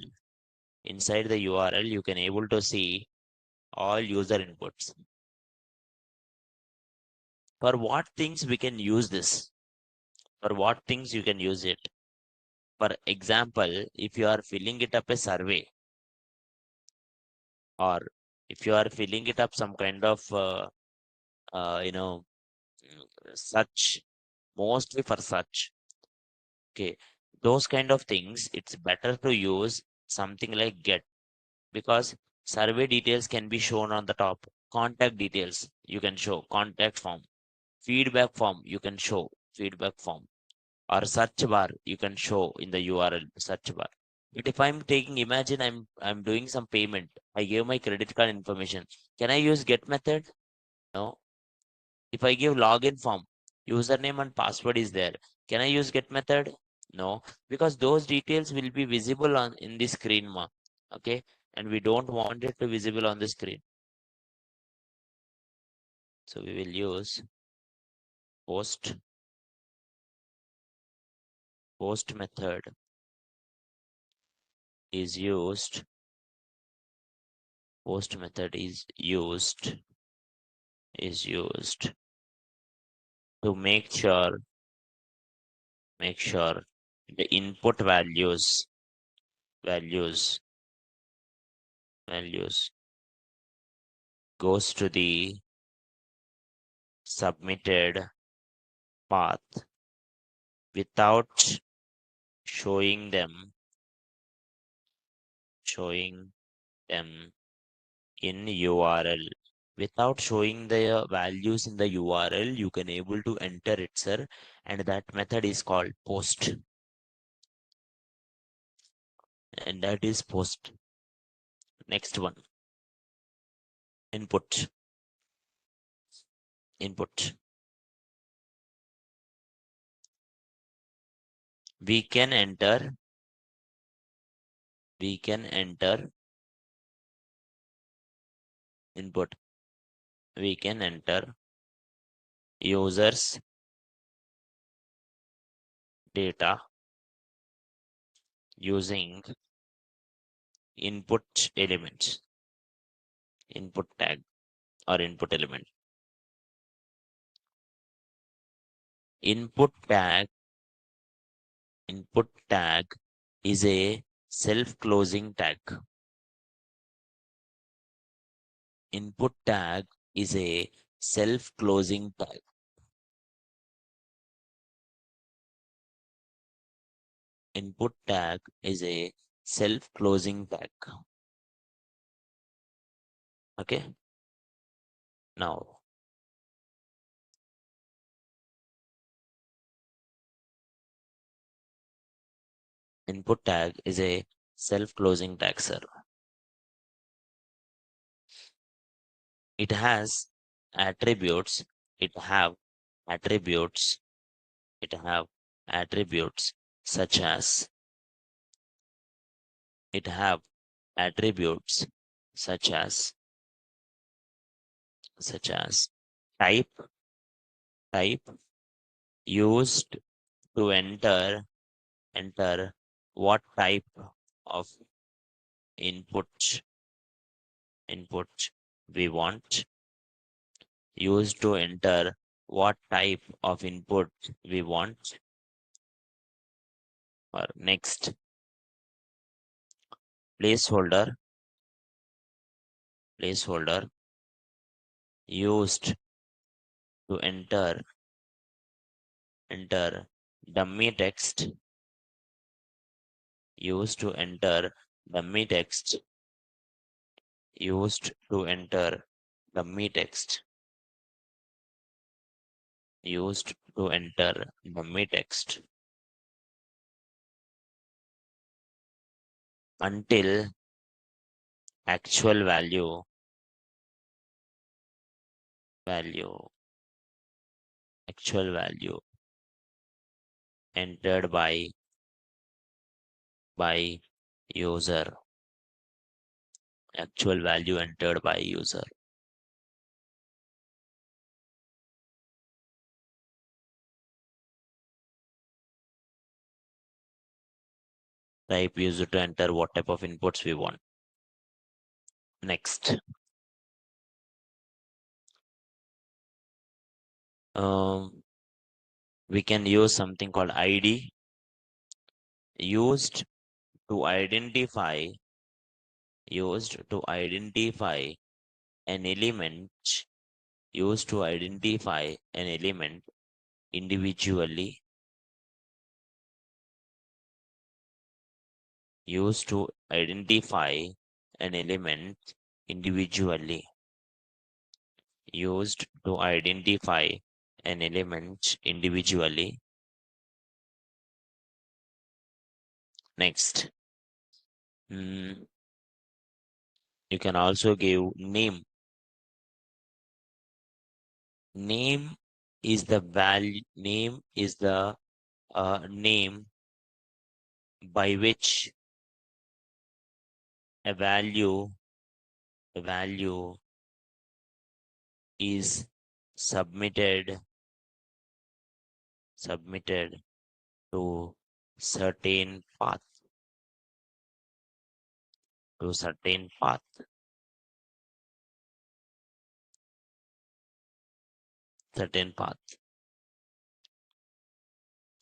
Inside the URL, you can able to see all user inputs. For what things we can use this? For what things you can use it? For example, if you are filling it up a survey, or if you are filling it up some kind of uh, you know such, mostly for such, Okay, those kind of things, it's better to use something like get, because survey details can be shown on the top. Contact details you can show contact form. Feedback form you can show feedback form. Or search bar you can show in the URL search bar. But if I'm taking, imagine I'm doing some payment. I gave my credit card information. Can I use get method? No. If I give login form, username and password is there. Can I use get method? No, because those details will be visible on in the screen, okay, and we don't want it to visible on the screen. So we will use post method is used. Post method is used to make sure the input values values goes to the submitted path without showing them showing them in URL. Without showing the values in the URL, you can able to enter it, sir, and that method is called post, and that is post. Next one, input. Input. We can enter. We can enter input. We can enter users data using input elements, input tag or input element. Input tag is a self-closing tag. Input tag is a self-closing tag. Input tag is a self-closing tag. Okay. Now, input tag is a self-closing tag, sir. It has attributes. It have attributes. It have attributes such as it have attributes such as type type used to enter what type of input we want, used to enter what type of input we want. Or next, placeholder used to enter dummy text, used to enter dummy text, used to enter dummy text, used to enter dummy text until actual value actual value entered by user, actual value entered by user. Type user to enter what type of inputs we want. Next, we can use something called ID, used to identify an element, used to identify an element individually used to identify an element individually. Used to identify an element individually. Next, you can also give name. Name is the value. Name is the name by which a value is submitted submitted to certain path to certain path certain path.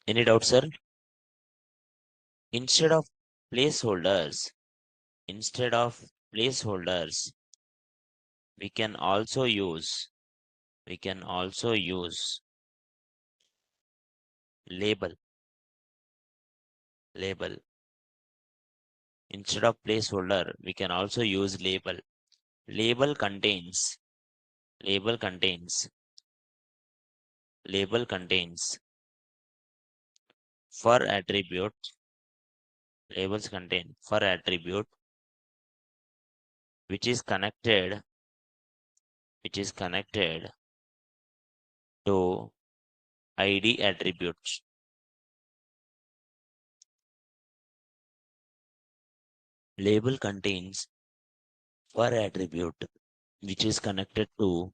Any doubt, sir? Instead of placeholders, instead of placeholders, we can also use we can also use label. Label. Instead of placeholder, we can also use label. Label contains label contains label contains for attribute. Labels contain for attribute which is connected to id attributes. Label contains for attribute which is connected to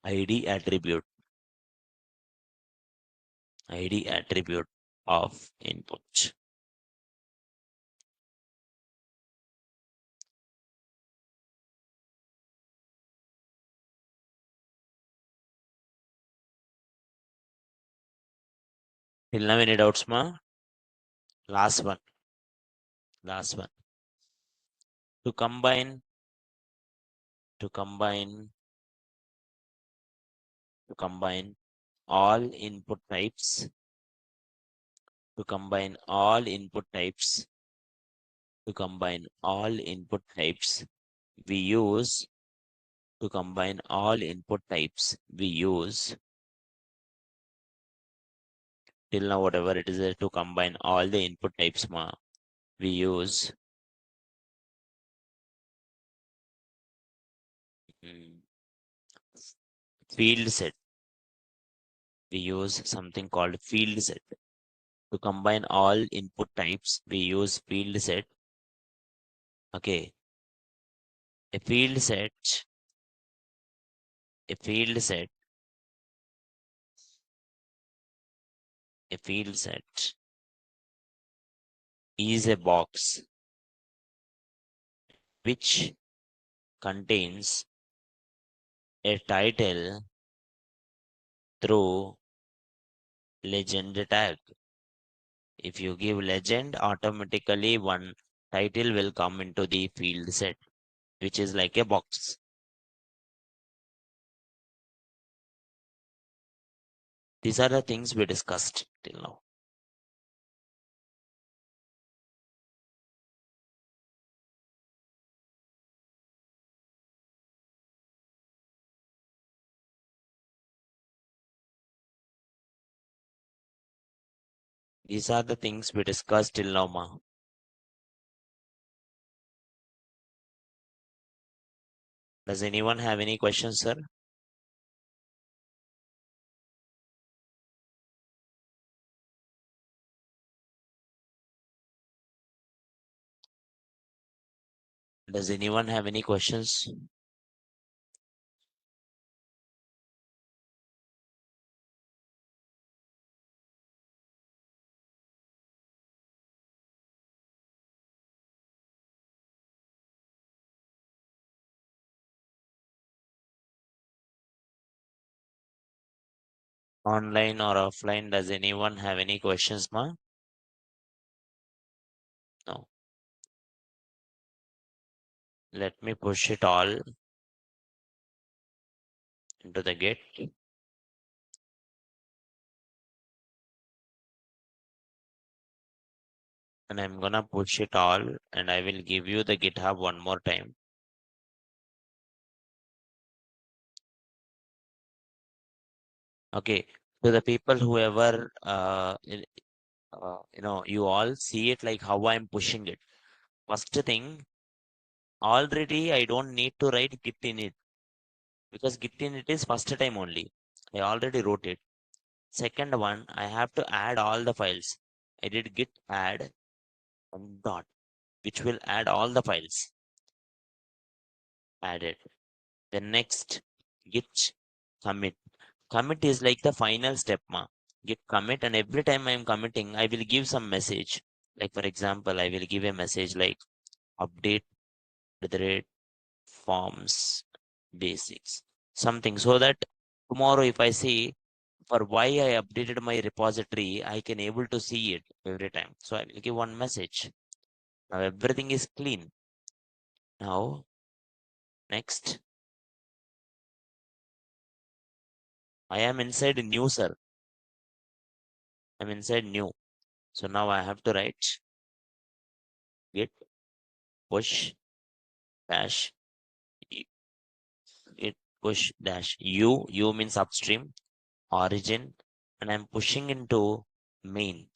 id attribute of input. Till now, any doubts, ma? Last one. Last one. To combine to combine to combine all input types to combine all input types to combine all input types we use to combine all input types we use till now whatever it is to combine all the input types ma we use mm, field set. We use something called field set. To combine all input types we use field set. Okay, a field set a field set a field set is a box which contains a title through legend tag. If you give legend, automatically one title will come into the field set, which is like a box. These are the things we discussed till now. These are the things we discussed till now, ma. Does anyone have any questions, sir? Does anyone have any questions? Online or offline, does anyone have any questions, ma? No. Let me push it all into the gate. and I'm gonna push it all, and I will give you the GitHub one more time. Okay, to the people whoever you all see it like how I'm pushing it. First thing, already I don't need to write git in it because git in it is first time only. I already wrote it. Second one, I have to add all the files. I did git add and dot, which will add all the files. Added. Then next, git commit. Commit is like the final step, ma. Git commit, and every time I am committing, I will give some message. Like for example, I will give a message like update the rate forms basics, something, so that tomorrow if I see for why I updated my repository, I can able to see it every time. So I will give one message. Now everything is clean. Now next, I am inside new, sir. I'm inside new. So now I have to write git push dash git push dash u means upstream origin, and I'm pushing into main.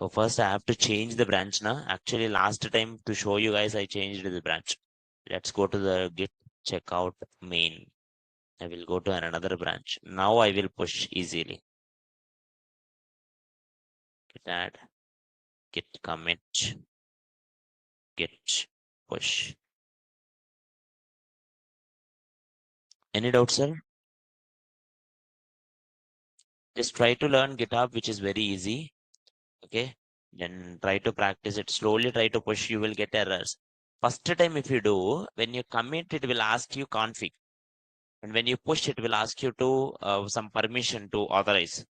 So first I have to change the branch now. Actually, last time to show you guys, I changed the branch. Let's go to the git checkout main. I will go to another branch. Now I will push easily. Git add, git commit, git push. Any doubts, sir? Just try to learn GitHub, which is very easy. Okay. Then try to practice it. Slowly try to push. You will get errors. First time if you do, when you commit, it will ask you config. And when you push, it will ask you to some permission to authorize.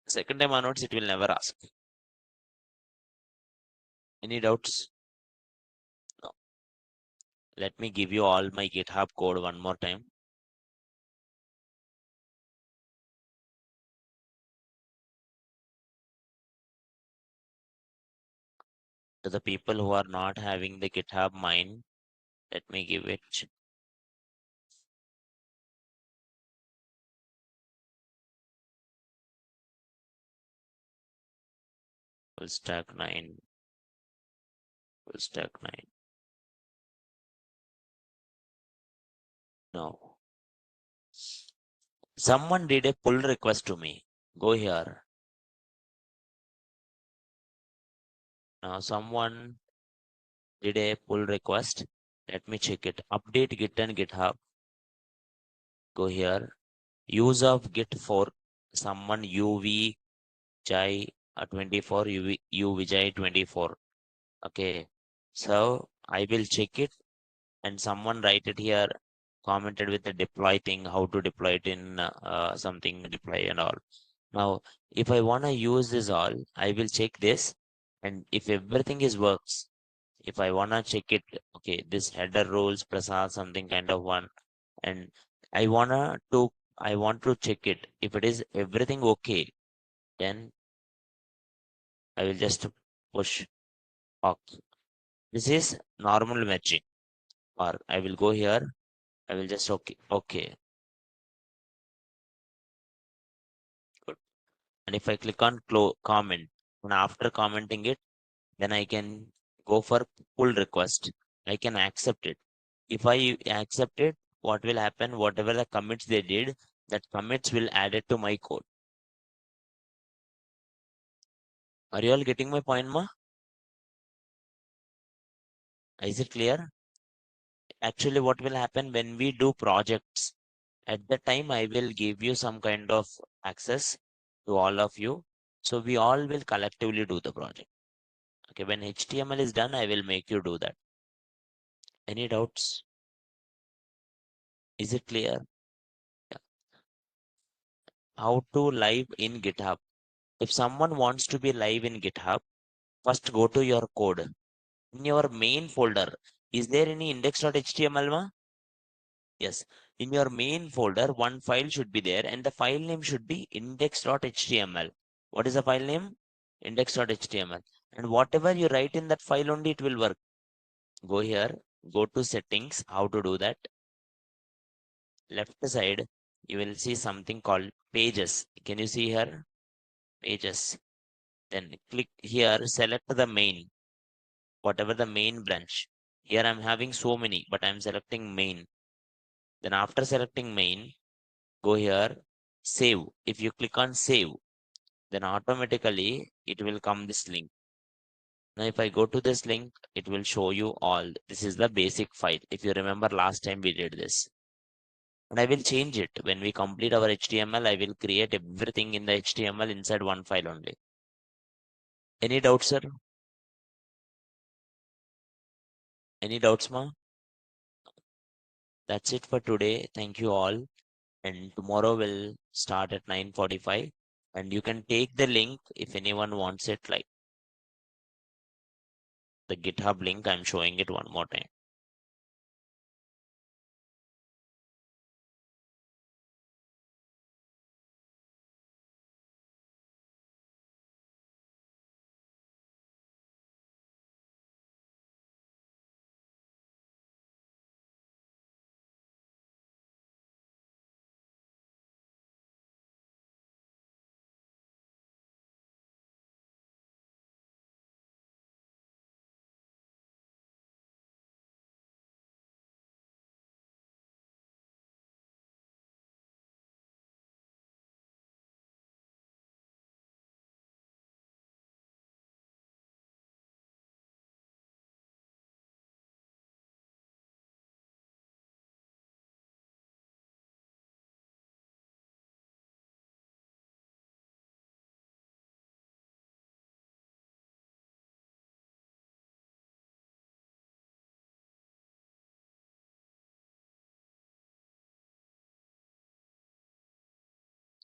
Second time onwards, it will never ask. Any doubts? No. Let me give you all my GitHub code one more time. To the people who are not having the GitHub mine, let me give it. Full stack 9. Full stack 9. No. Someone did a pull request to me. Go here. Now someone did a pull request. Let me check it. Update Git and GitHub. Go here. Use of Git for someone UV Jai 24 U Vijay 24. Okay. So I will check it, and someone write it here, commented with the deploy thing, how to deploy it in something deploy and all. Now, if I want to use this all, I will check this, and if everything is works, if I want to check it, okay, this header rules prasad something kind of one, and I wanna to I want to check it. If it is everything okay, then I will just push OK. This is normal matching, or I will go here. I will just okay. Good. And if I click on comment, and after commenting it, then I can go for pull request. I can accept it. If I accept it, what will happen? Whatever the commits they did, that commits will add it to my code. Are you all getting my point, ma? Is it clear? Actually, what will happen when we do projects? At the time, I will give you some kind of access to all of you. So we all will collectively do the project. Okay, when HTML is done, I will make you do that. Any doubts? Is it clear? Yeah. How to live in GitHub? If someone wants to be live in GitHub, first go to your code. In your main folder, is there any index.html? Ma? Yes. In your main folder, one file should be there, and the file name should be index.html. What is the file name? Index.html. And whatever you write in that file only, it will work. Go here, go to settings. How to do that? Left side, you will see something called pages. Can you see here? Pages. Then click here, select the main, whatever the main branch. Here I'm having so many, but I'm selecting main. Then after selecting main, go here, save. If you click on save, then automatically it will come this link. Now if I go to this link, it will show you all. This is the basic file. If you remember last time we did this. And I will change it. When we complete our HTML, I will create everything in the HTML inside one file only. Any doubts, sir? Any doubts, ma? That's it for today. Thank you all. And tomorrow we'll start at 9:45. And you can take the link if anyone wants it, like the GitHub link. I'm showing it one more time.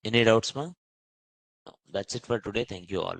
Any doubts, ma? No, that's it for today. Thank you all.